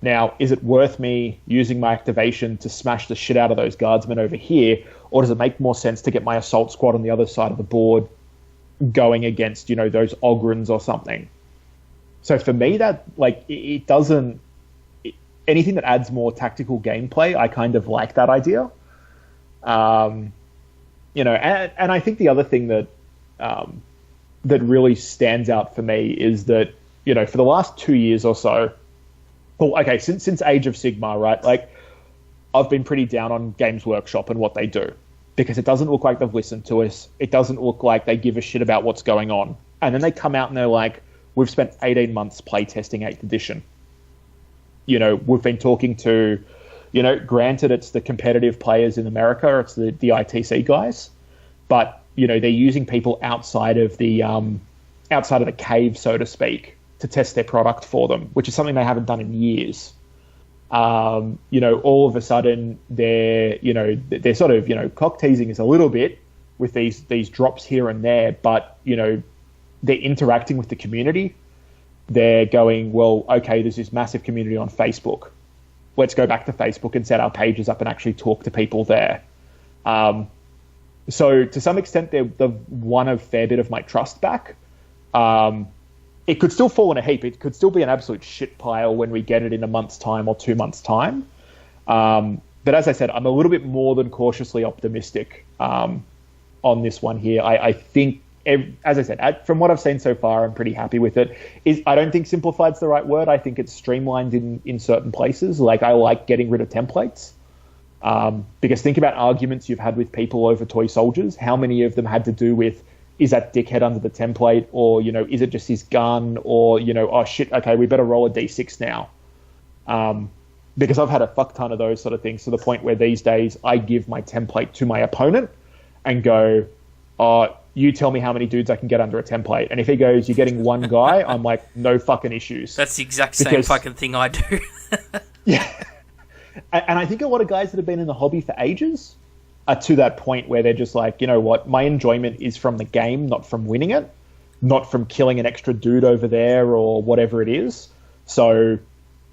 Now, is it worth me using my activation to smash the shit out of those guardsmen over here, or does it make more sense to get my assault squad on the other side of the board going against, those Ogryns or something? So for me, that, it doesn't... anything that adds more tactical gameplay, I kind of like that idea. And I think the other thing that that really stands out for me is that, for the last 2 years or so, well, okay, since Age of Sigmar, right? I've been pretty down on Games Workshop and what they do, because it doesn't look like they've listened to us. It doesn't look like they give a shit about what's going on. And then they come out and they're like, we've spent 18 months playtesting 8th edition. We've been talking to, granted it's the competitive players in America, it's the ITC guys, but, they're using people outside of the cave, so to speak, to test their product for them, which is something they haven't done in years. All of a sudden they're sort of, cock teasing us a little bit with these drops here and there, but, they're interacting with the community. They're going, well, okay, there's this massive community on Facebook. Let's go back to Facebook and set our pages up and actually talk to people there. So to some extent, they've won a fair bit of my trust back. It could still fall in a heap. It could still be an absolute shit pile when we get it in a month's time or 2 months' time. But as I said, I'm a little bit more than cautiously optimistic on this one here. I think, as I said, from what I've seen so far, I'm pretty happy with it. I don't think simplified's the right word. I think it's streamlined in certain places. I like getting rid of templates. Because think about arguments you've had with people over toy soldiers. How many of them had to do with, is that dickhead under the template, or, is it just his gun, or, oh shit, okay, we better roll a d6 now. Because I've had a fuck ton of those sort of things, to the point where these days I give my template to my opponent and go, you tell me how many dudes I can get under a template. And if he goes, you're getting 1 guy, I'm like, no fucking issues. That's the exact same fucking thing I do. Yeah. And I think a lot of guys that have been in the hobby for ages are to that point where they're just like, you know what, my enjoyment is from the game, not from winning it, not from killing an extra dude over there or whatever it is. So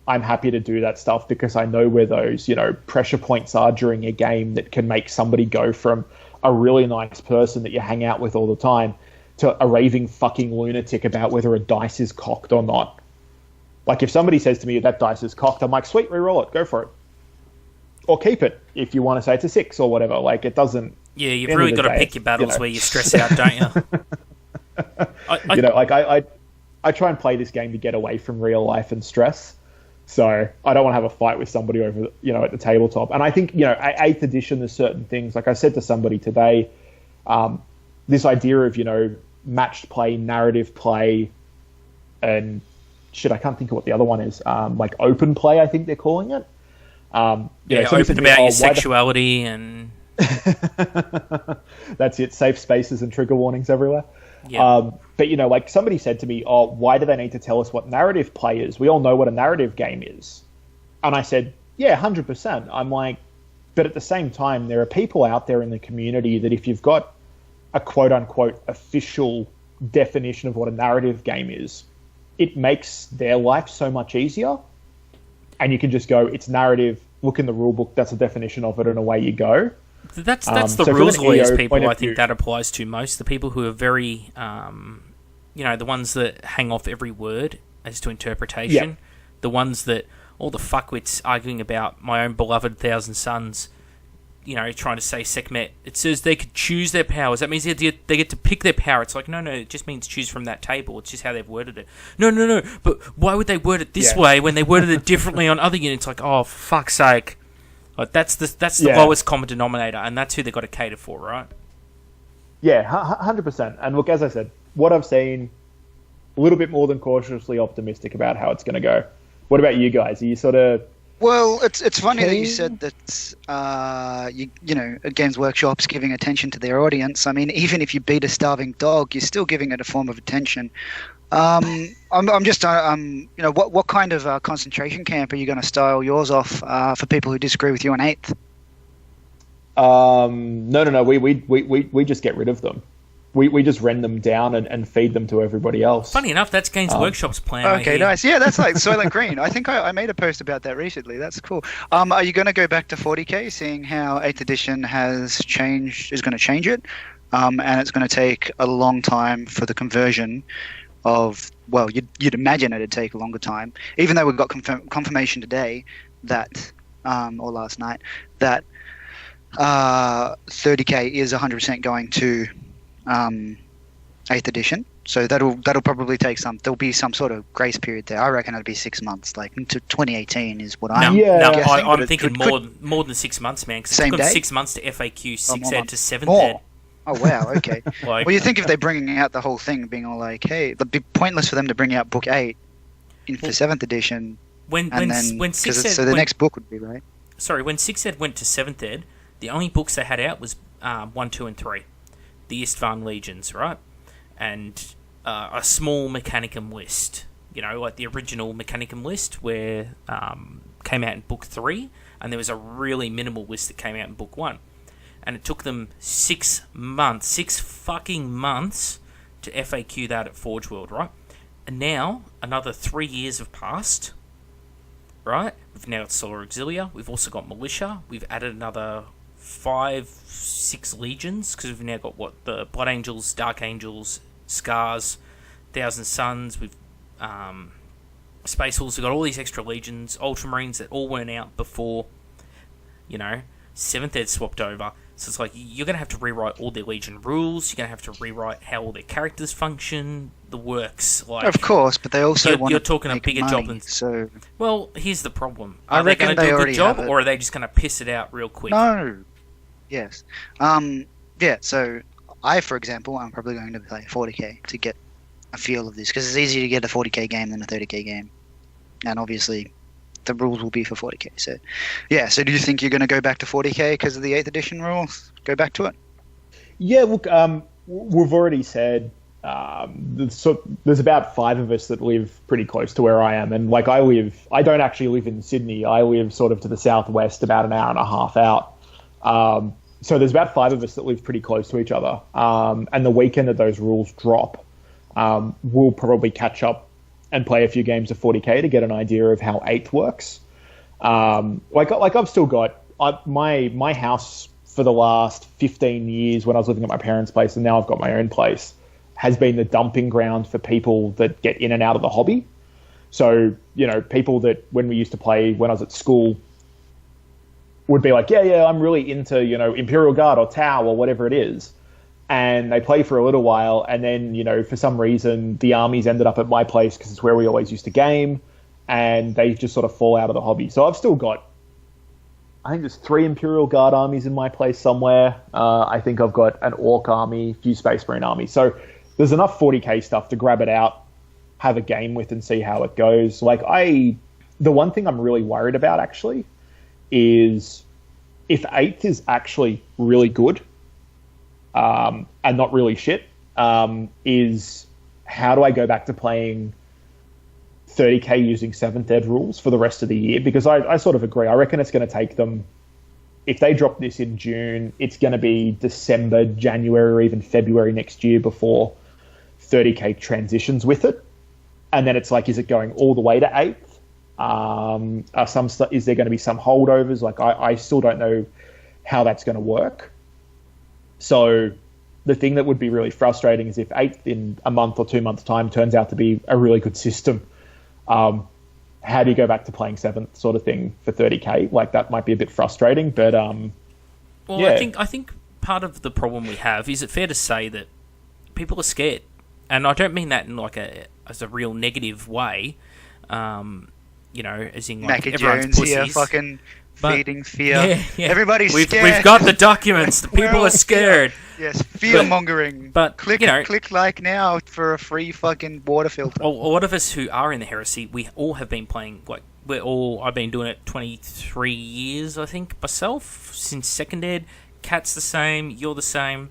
I'm happy to do that stuff because I know where those, pressure points are during a game that can make somebody go from a really nice person that you hang out with all the time to a raving fucking lunatic about whether a dice is cocked or not. Like, if somebody says to me that dice is cocked, I'm like, sweet, reroll it, go for it. Or keep it if you want to say it's a 6 or whatever. Like, it doesn't... Yeah, you've really got to pick your battles where you stress out, don't you? I try and play this game to get away from real life and stress. So I don't want to have a fight with somebody over, at the tabletop. And I think, 8th edition, there's certain things, like I said to somebody today, this idea of, matched play, narrative play, and shit, I can't think of what the other one is. Like open play, I think they're calling it. Open about your sexuality and... That's it, safe spaces and trigger warnings everywhere. Yeah. But, like somebody said to me, why do they need to tell us what narrative play is? We all know what a narrative game is. And I said, yeah, 100%. I'm like, but at the same time, there are people out there in the community that if you've got a quote-unquote official definition of what a narrative game is, it makes their life so much easier. And you can just go, it's narrative, look in the rule book, that's a definition of it, and away you go. That's the so rules lawyers EO people I think that applies to most. The people who are very, the ones that hang off every word as to interpretation. Yeah. The ones that, all the fuckwits arguing about my own beloved Thousand Sons, trying to say Sekhmet. It says they could choose their powers. That means they get to pick their power. It's like, no, it just means choose from that table. It's just how they've worded it. No. But why would they word it this way when they worded it differently on other units? Like, oh, for fuck's sake. Like, that's the lowest common denominator, and that's who they've got to cater for, right? Yeah, 100%. And look, as I said, what I've seen, a little bit more than cautiously optimistic about how it's going to go. What about you guys? Are you sort of... Well, it's funny that you said that, Games Workshop's giving attention to their audience. I mean, even if you beat a starving dog, you're still giving it a form of attention. I'm just, what kind of concentration camp are you going to style yours off for people who disagree with you on 8th? No. We just get rid of them. We just rend them down and feed them to everybody else. Funny enough, that's Games Workshop's plan. Okay, nice. Yeah, that's like Soylent Green. I think I made a post about that recently. That's cool. Are you going to go back to 40k, seeing how 8th edition is going to change it? And it's going to take a long time for the conversion of, well, you'd imagine it'd take a longer time, even though we've got confirmation today that, or last night, that 30k is 100% going to 8th edition. So that'll probably take there'll be some sort of grace period there. I reckon it'll be 6 months, like into 2018 is what I'm guessing. I'm thinking more than 6 months, man, because it's got 6 months to FAQ 6th ed to 7th ed. Oh, wow, okay. Well, you think if they're bringing out the whole thing, being all like, hey, it'd be pointless for them to bring out book 8 for 7th edition. When 6th ed... So the next book would be, right? Sorry, when 6th ed went to 7th ed, the only books they had out was 1, 2, and 3. The Istvan Legions, right? And a small Mechanicum list. Like the original Mechanicum list where came out in book 3, and there was a really minimal list that came out in book 1. And it took them 6 fucking months to FAQ that at Forge World, right? And now, another 3 years have passed, right? We've now got Solar Auxilia, we've also got Militia, we've added another 5, 6 legions, because we've now got, the Blood Angels, Dark Angels, Scars, Thousand Suns, we've, Space Wolves, we've got all these extra legions, Ultramarines that all weren't out before, 7th ed swapped over. So it's like, you're going to have to rewrite all their Legion rules, you're going to have to rewrite how all their characters function, the works. Like, of course, but they also want you're talking a bigger job than... So... Well, here's the problem. Are they going to do a good job, or are they just going to piss it out real quick? No. Yes. So I, for example, I'm probably going to play 40k to get a feel of this, because it's easier to get a 40k game than a 30k game. And obviously... the rules will be for 40k. So do you think you're going to go back to 40k because of the 8th edition rules? Go back to it? Yeah, look, we've already said there's about 5 of us that live pretty close to where I am. And like I don't actually live in Sydney. I live sort of to the southwest, about an hour and a half out. So there's about 5 of us that live pretty close to each other. And the weekend that those rules drop, we'll probably catch up and play a few games of 40k to get an idea of how 8th works. Like I've still got my house for the last 15 years when I was living at my parents' place, and now I've got my own place, has been the dumping ground for people that get in and out of the hobby. So, people that when we used to play when I was at school would be like, yeah, I'm really into, Imperial Guard or Tau or whatever it is. And they play for a little while, and then, for some reason, the armies ended up at my place because it's where we always used to game, and they just sort of fall out of the hobby. So I've still got, I think there's 3 Imperial Guard armies in my place somewhere. I think I've got an Orc army, a few Space Marine armies. So there's enough 40k stuff to grab it out, have a game with, and see how it goes. The one thing I'm really worried about, actually, is if 8th is actually really good, and not really shit, is how do I go back to playing 30k using 7th ed rules for the rest of the year? Because I sort of agree. I reckon it's going to take them if they drop this in June, it's going to be December, January, or even February next year before 30K transitions with it. And then it's like, is it going all the way to 8th? Is there going to be some holdovers? Like, I still don't know how that's going to work. So the thing that would be really frustrating is if 8th in a month or 2 months' time turns out to be a really good system, how do you go back to playing 7th sort of thing for 30K? Like, that might be a bit frustrating, but well, yeah. I think part of the problem we have is it fair to say that people are scared, and I don't mean that in like as a real negative way. You know, as in like Mackie everyone's Jones pussies. here, fucking feeding fear. Yeah. Everybody's scared. We've got the documents. The people are scared. Yes, fear mongering. But click like now for a free fucking water filter. A lot of us who are in the heresy, we all have been playing. Like I've been doing it 23 years, I think, myself since second ed. Kat's the same. You're the same,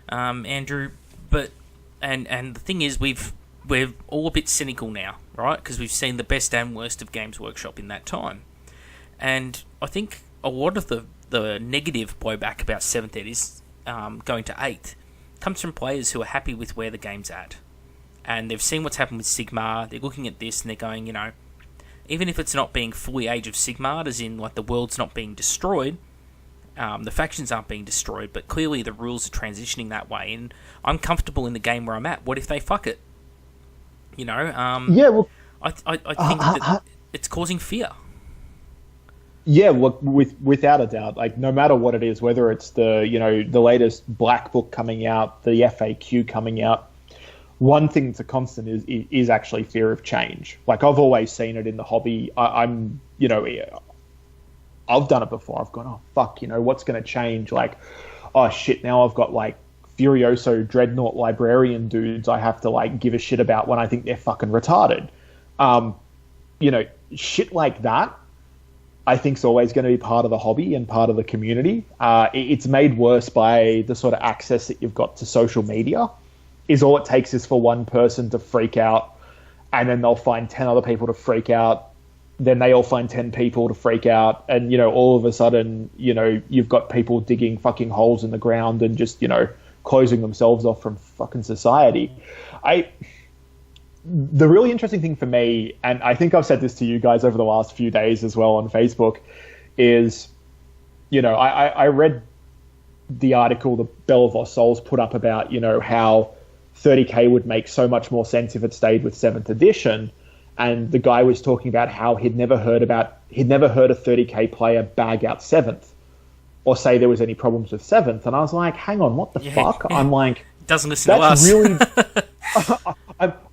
Andrew. But and the thing is, we're all a bit cynical now, right? Because we've seen the best and worst of Games Workshop in that time. And I think a lot of the negative blowback about 7th Ed is going to 8th comes from players who are happy with where the game's at. And they've seen what's happened with Sigmar, they're looking at this and they're going, you know, even if it's not being fully Age of Sigmar, as in like the world's not being destroyed, the factions aren't being destroyed, but clearly the rules are transitioning that way, and I'm comfortable in the game where I'm at. What if they fuck it? You know, yeah. Well, I think that it's causing fear. Yeah, well, without a doubt, like no matter what it is, whether it's the latest Black Book coming out, the FAQ coming out, one thing that's a constant is actually fear of change. Like I've always seen it in the hobby. I've done it before. I've gone, oh fuck, what's going to change? Like, oh shit, now I've got like Furioso Dreadnought Librarian dudes I have to like give a shit about when I think they're fucking retarded. Shit like that I think is always going to be part of the hobby and part of the community. It's made worse by the sort of access that you've got to social media. Is all it takes is for one person to freak out, and then they'll find 10 other people to freak out. Then they all find 10 people to freak out, and all of a sudden, you've got people digging fucking holes in the ground and just closing themselves off from fucking society. The really interesting thing for me, and I think I've said this to you guys over the last few days as well on Facebook, is, I read the article that Bell of Lost Souls put up about, how 30K would make so much more sense if it stayed with 7th edition. And the guy was talking about how he'd never heard a 30K player bag out 7th or say there was any problems with 7th. And I was like, hang on, what the fuck? Yeah. I'm like... Doesn't listen to us. Really...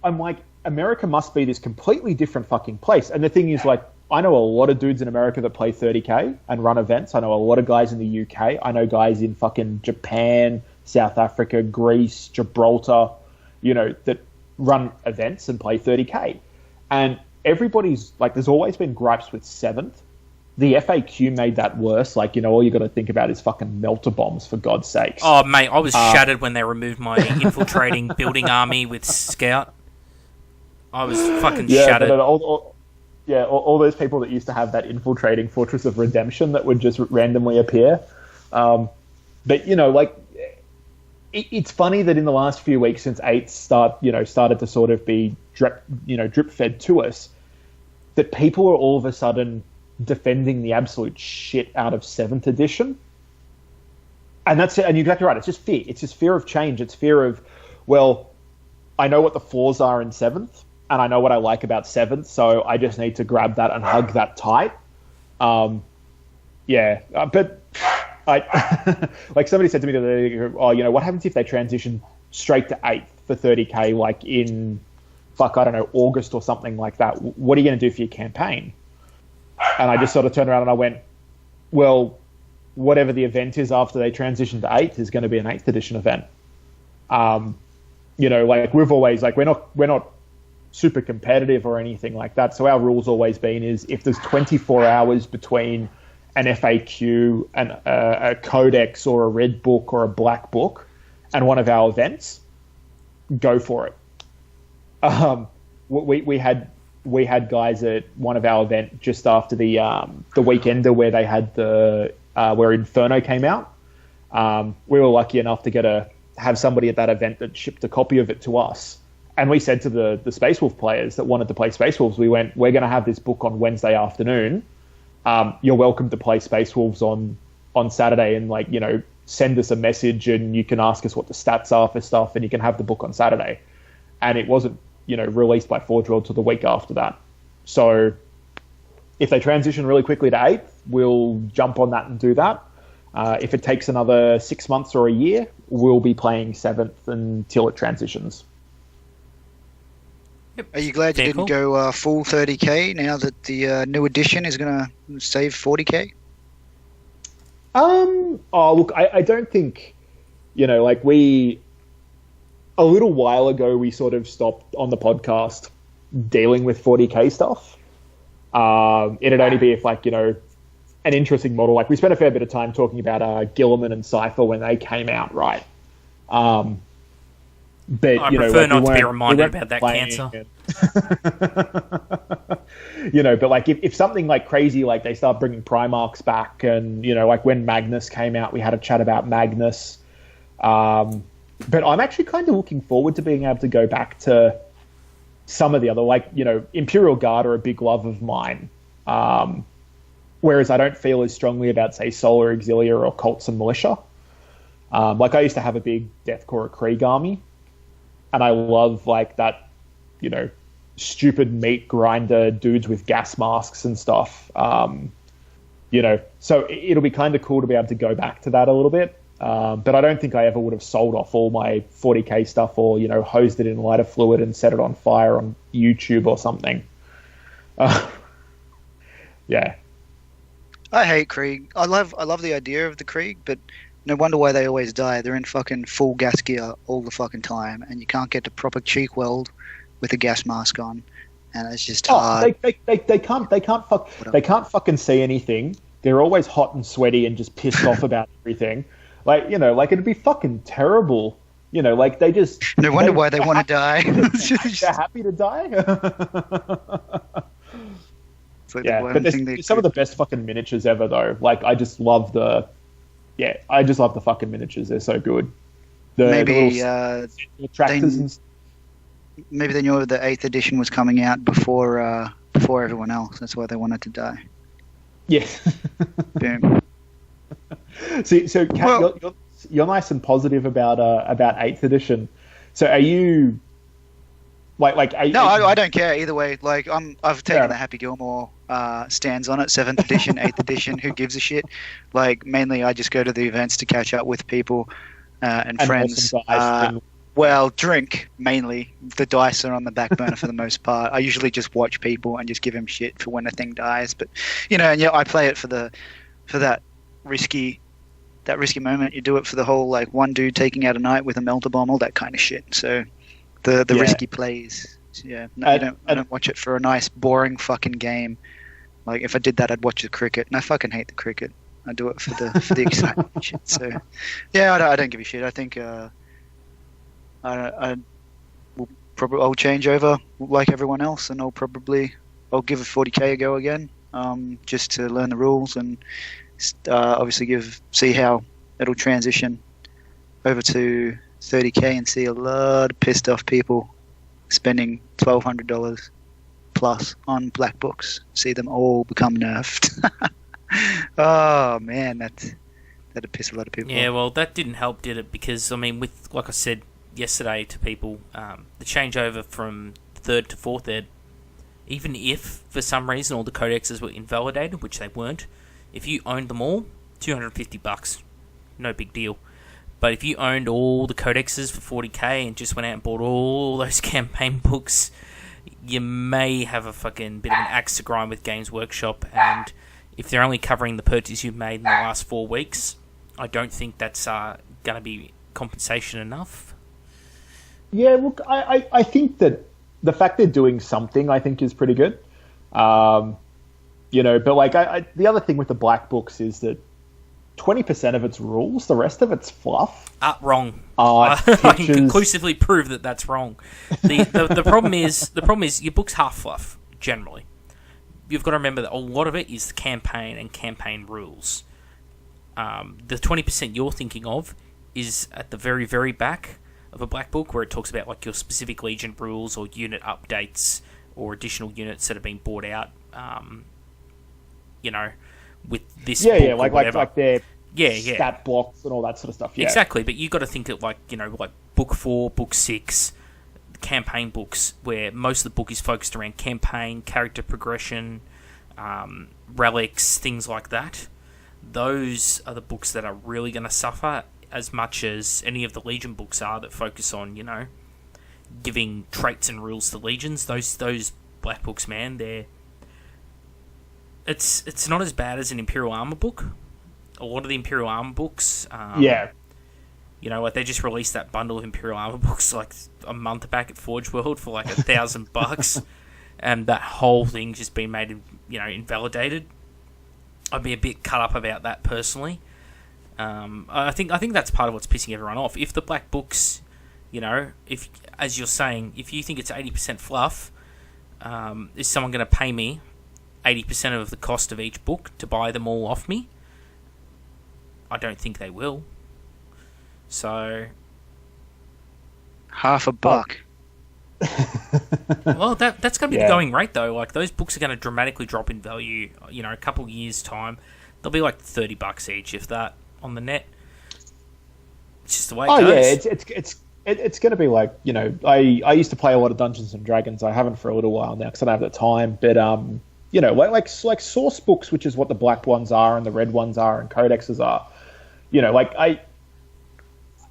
I'm like, America must be this completely different fucking place. And the thing is, like, I know a lot of dudes in America that play 30K and run events. I know a lot of guys in the UK. I know guys in fucking Japan, South Africa, Greece, Gibraltar, that run events and play 30K. And everybody's, like, there's always been gripes with 7th. The FAQ made that worse. Like, all you got to think about is fucking melter bombs, for God's sakes. Oh, mate, I was shattered when they removed my infiltrating building army with Scout. I was fucking shattered. But all those people that used to have that infiltrating Fortress of Redemption that would just randomly appear. But, it's funny that in the last few weeks since 8 started to sort of be drip fed to us, that people are all of a sudden defending the absolute shit out of 7th edition. And that's it. And you're exactly right. It's just fear. It's just fear of change. It's fear of, well, I know what the flaws are in 7th, and I know what I like about 7th, so I just need to grab that and hug that tight. But I, like somebody said to me the other day, oh, what happens if they transition straight to 8th for 30K, like in, August or something like that? What are you going to do for your campaign? And I just sort of turned around and I went, well, whatever the event is after they transition to 8th is going to be an 8th edition event. Like we've always, like, we're not super competitive or anything like that. So our rule's always been is if there's 24 hours between an FAQ, and a codex or a red book or a black book and one of our events, go for it. We had guys at one of our event just after the weekender where they had the where Inferno came out. We were lucky enough to have somebody at that event that shipped a copy of it to us. And we said to the Space Wolf players that wanted to play Space Wolves, we're going to have this book on Wednesday afternoon. You're welcome to play Space Wolves on Saturday, and send us a message, and you can ask us what the stats are for stuff, and you can have the book on Saturday. And it wasn't, released by Forge World till the week after that. So if they transition really quickly to 8th, we'll jump on that and do that. If it takes another 6 months or a year, we'll be playing 7th until it transitions. Yep. Are you glad you didn't go full 30k now that the new edition is going to save 40k? Oh, look, I don't think, a little while ago, we sort of stopped on the podcast dealing with 40k stuff. It'd only be if, an interesting model. We spent a fair bit of time talking about Guilliman and Cypher when they came out, right? But I prefer not to be reminded about that cancer. But if something crazy, they start bringing Primarchs back, and when Magnus came out, we had a chat about Magnus. But I'm actually kind of looking forward to being able to go back to some of the other, Imperial Guard are a big love of mine. Whereas I don't feel as strongly about, say, Solar Auxilia or Cults and Militia. I used to have a big Deathcore Krieg army, and I love that, stupid meat grinder dudes with gas masks and stuff. So it'll be kind of cool to be able to go back to that a little bit. But I don't think I ever would have sold off all my 40k stuff or, hosed it in lighter fluid and set it on fire on YouTube or something. Yeah. I hate Krieg. I love the idea of the Krieg, but no wonder why they always die. They're in fucking full gas gear all the fucking time, and you can't get to proper cheek weld with a gas mask on, and it's just hard. They can't fucking see anything. They're always hot and sweaty and just pissed off about everything. It'd be fucking terrible. They just... No wonder why they want to die. They're happy to die. But some of the best fucking miniatures ever, though. I just love the fucking miniatures. They're so good. Maybe tractors maybe they knew the 8th edition was coming out before everyone else. That's why they wanted to die. Yeah. Boom. So Kat, you're nice and positive about 8th edition. So are you no? I don't care either way. I've taken the Happy Gilmore stands on it. 7th edition, 8th edition. Who gives a shit? Mainly, I just go to the events to catch up with people and friends. Drink mainly. The dice are on the back burner for the most part. I usually just watch people and just give them shit for when a thing dies. But I play it for that risky moment. You do it for the whole one dude taking out a knight with a melter bomb, all that kind of shit. So the risky plays. Yeah, I don't watch it for a nice boring fucking game. If I did that, I'd watch the cricket, and I fucking hate the cricket. I do it for the excitement and shit. So yeah, I don't give a shit. I think I'll change over like everyone else, and I'll give a 40k a go again, just to learn the rules and obviously see how it'll transition over to 30k and see a lot of pissed off people spending $1,200 plus on black books. See them all become nerfed. Oh man, that'd piss a lot of people off. Yeah, well, that didn't help, did it? Because like I said yesterday to people, the changeover from 3rd to 4th ed, even if for some reason all the codexes were invalidated, which they weren't, if you owned them all, $250, no big deal. But if you owned all the codexes for 40k and just went out and bought all those campaign books, you may have a fucking bit of an axe to grind with Games Workshop. And if they're only covering the purchase you've made in the last 4 weeks, I don't think that's going to be compensation enough. Yeah, look, I think that the fact they're doing something, I think, is pretty good. But the other thing with the black books is that 20% of it's rules, the rest of it's fluff. Wrong. I can conclusively prove that that's wrong. The problem is your book's half fluff generally. You've got to remember that a lot of it is the campaign and campaign rules. The 20% you're thinking of is at the very, very back of a black book, where it talks about like your specific Legion rules or unit updates or additional units that have been bought out. With this book or whatever. like their yeah. stat blocks and all that sort of stuff. Yeah. Exactly, but you got to think of like book 4, book 6, campaign books, where most of the book is focused around campaign, character progression, relics, things like that. Those are the books that are really going to suffer as much as any of the Legion books are that focus on, giving traits and rules to Legions. Those black books, man, it's not as bad as an Imperial Armor book. A lot of the Imperial Armor books, like they just released that bundle of Imperial Armor books like a month back at Forge World for like $1,000, and that whole thing's just been made, invalidated. I'd be a bit cut up about that personally. I think that's part of what's pissing everyone off. If the black books, if, as you're saying, if you think it's 80% fluff, is someone going to pay me 80% of the cost of each book to buy them all off me? I don't think they will. So, $50. Well, that's going to be the going rate though. Like those books are going to dramatically drop in value. A couple of years time, they'll be like $30 each, if that, on the net. It's just the way it goes. It's going to be like, I used to play a lot of Dungeons and Dragons. I haven't for a little while now because I don't have the time. But like source books, which is what the black ones are and the red ones are and codexes are.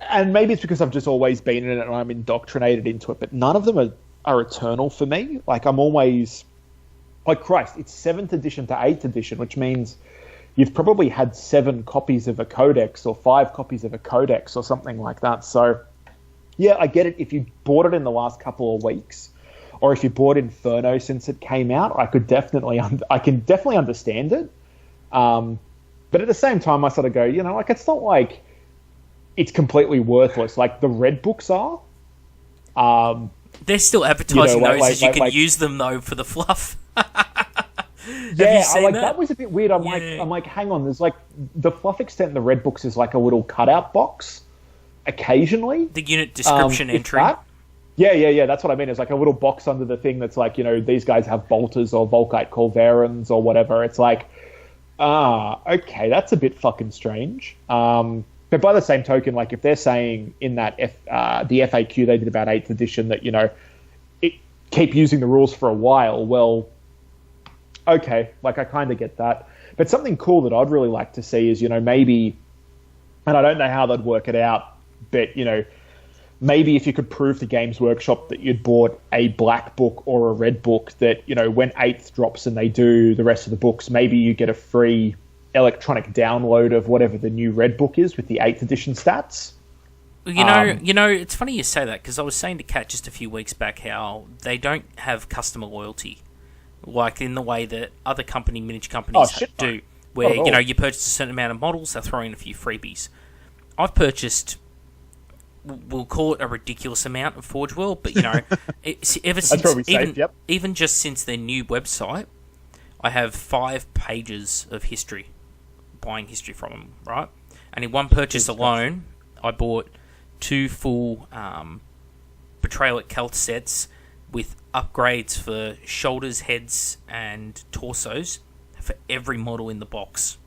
And maybe it's because I've just always been in it and I'm indoctrinated into it, but none of them are eternal for me. Like I'm always, like Christ, it's 7th edition to 8th edition, which means you've probably had 7 copies of a codex or 5 copies of a codex or something like that. So yeah, I get it. If you bought it in the last couple of weeks, or if you bought Inferno since it came out, I can definitely understand it. But at the same time, I sort of go, it's not like it's completely worthless. Like the red books are. They're still advertising those as you can use them though for the fluff. That was a bit weird. I'm like, hang on. There's like the fluff extent in the red books is like a little cutout box. Occasionally, the unit description entry. Yeah. That's what I mean. It's like a little box under the thing that's like, these guys have bolters or Volkite Culverins or whatever. It's like, okay, that's a bit fucking strange. But by the same token, like if they're saying in that the FAQ they did about 8th edition that, keep using the rules for a while, well, okay, like I kind of get that. But something cool that I'd really like to see is, maybe, and I don't know how they'd work it out, but, maybe if you could prove to Games Workshop that you'd bought a black book or a red book, that, when 8th drops and they do the rest of the books, maybe you get a free electronic download of whatever the new red book is with the 8th edition stats. It's funny you say that, because I was saying to Kat just a few weeks back how they don't have customer loyalty, like in the way that other miniature companies do, where, you purchase a certain amount of models, they'll throw in a few freebies. I've purchased, we'll call it a ridiculous amount of Forge World, but ever since even just since their new website, I have 5 pages of buying history from them, right? And in one purchase alone, I bought 2 full Betrayal at Kelt sets with upgrades for shoulders, heads, and torsos for every model in the box.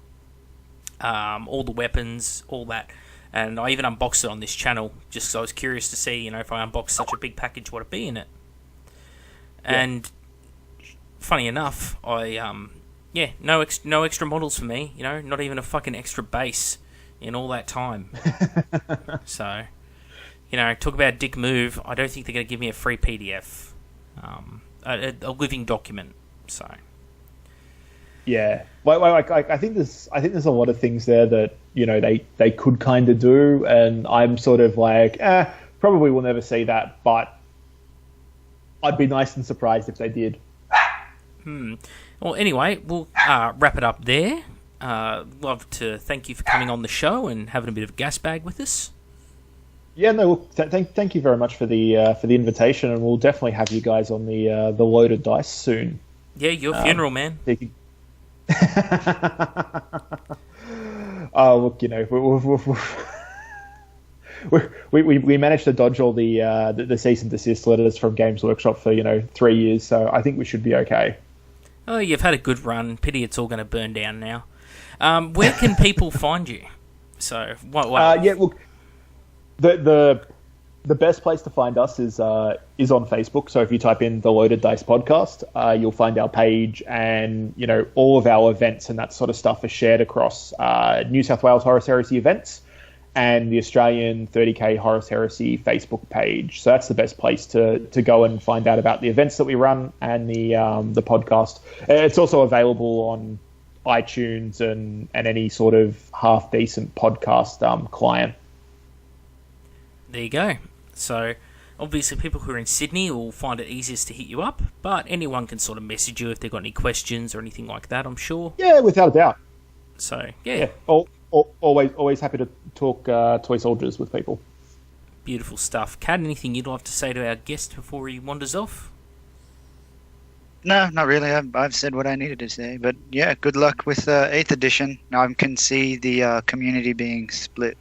All the weapons, all that. And I even unboxed it on this channel just because I was curious to see, if I unboxed such a big package, what would be in it. And funny enough, no extra models for me. Not even a fucking extra base in all that time. So, talk about a dick move. I don't think they're going to give me a free PDF, a living document. So. Yeah, I think there's a lot of things there that they could kind of do, and I'm sort of like, probably will never see that, but I'd be nice and surprised if they did. Well, anyway, we'll wrap it up there. Love to thank you for coming on the show and having a bit of a gas bag with us. Yeah, no, thank you very much for the invitation, and we'll definitely have you guys on the Loaded Dice soon. Yeah, your funeral, man. Look, you know, we managed to dodge all the cease and desist letters from Games Workshop for 3 years, so I think we should be okay. Oh, you've had a good run. Pity it's all going to burn down now. Where can people find you? So, what? Yeah, look, the best place to find us is on Facebook. So if you type in the Loaded Dice Podcast, you'll find our page, and all of our events and that sort of stuff are shared across New South Wales Horus Heresy events and the Australian 30K Horus Heresy Facebook page. So that's the best place to go and find out about the events that we run and the podcast. It's also available on iTunes and any sort of half decent podcast client. There you go. So, obviously, people who are in Sydney will find it easiest to hit you up, but anyone can sort of message you if they've got any questions or anything like that, I'm sure. Yeah, without a doubt. So, yeah. Always happy to talk toy soldiers with people. Beautiful stuff. Kat, anything you'd like to say to our guest before he wanders off? No, not really. I've said what I needed to say. But yeah, good luck with 8th edition. I can see the community being split,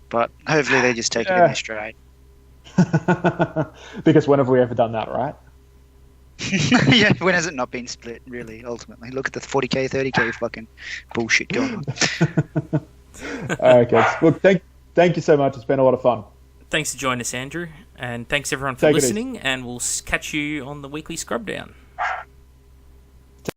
but hopefully they just take it in their stride. Because when have we ever done that, right? Yeah, when has it not been split, really, ultimately? Look at the 40k, 30k fucking bullshit going on. Okay. Well, thank you so much. It's been a lot of fun. Thanks for joining us, Andrew. And thanks everyone for listening, and we'll catch you on the weekly Scrub Down.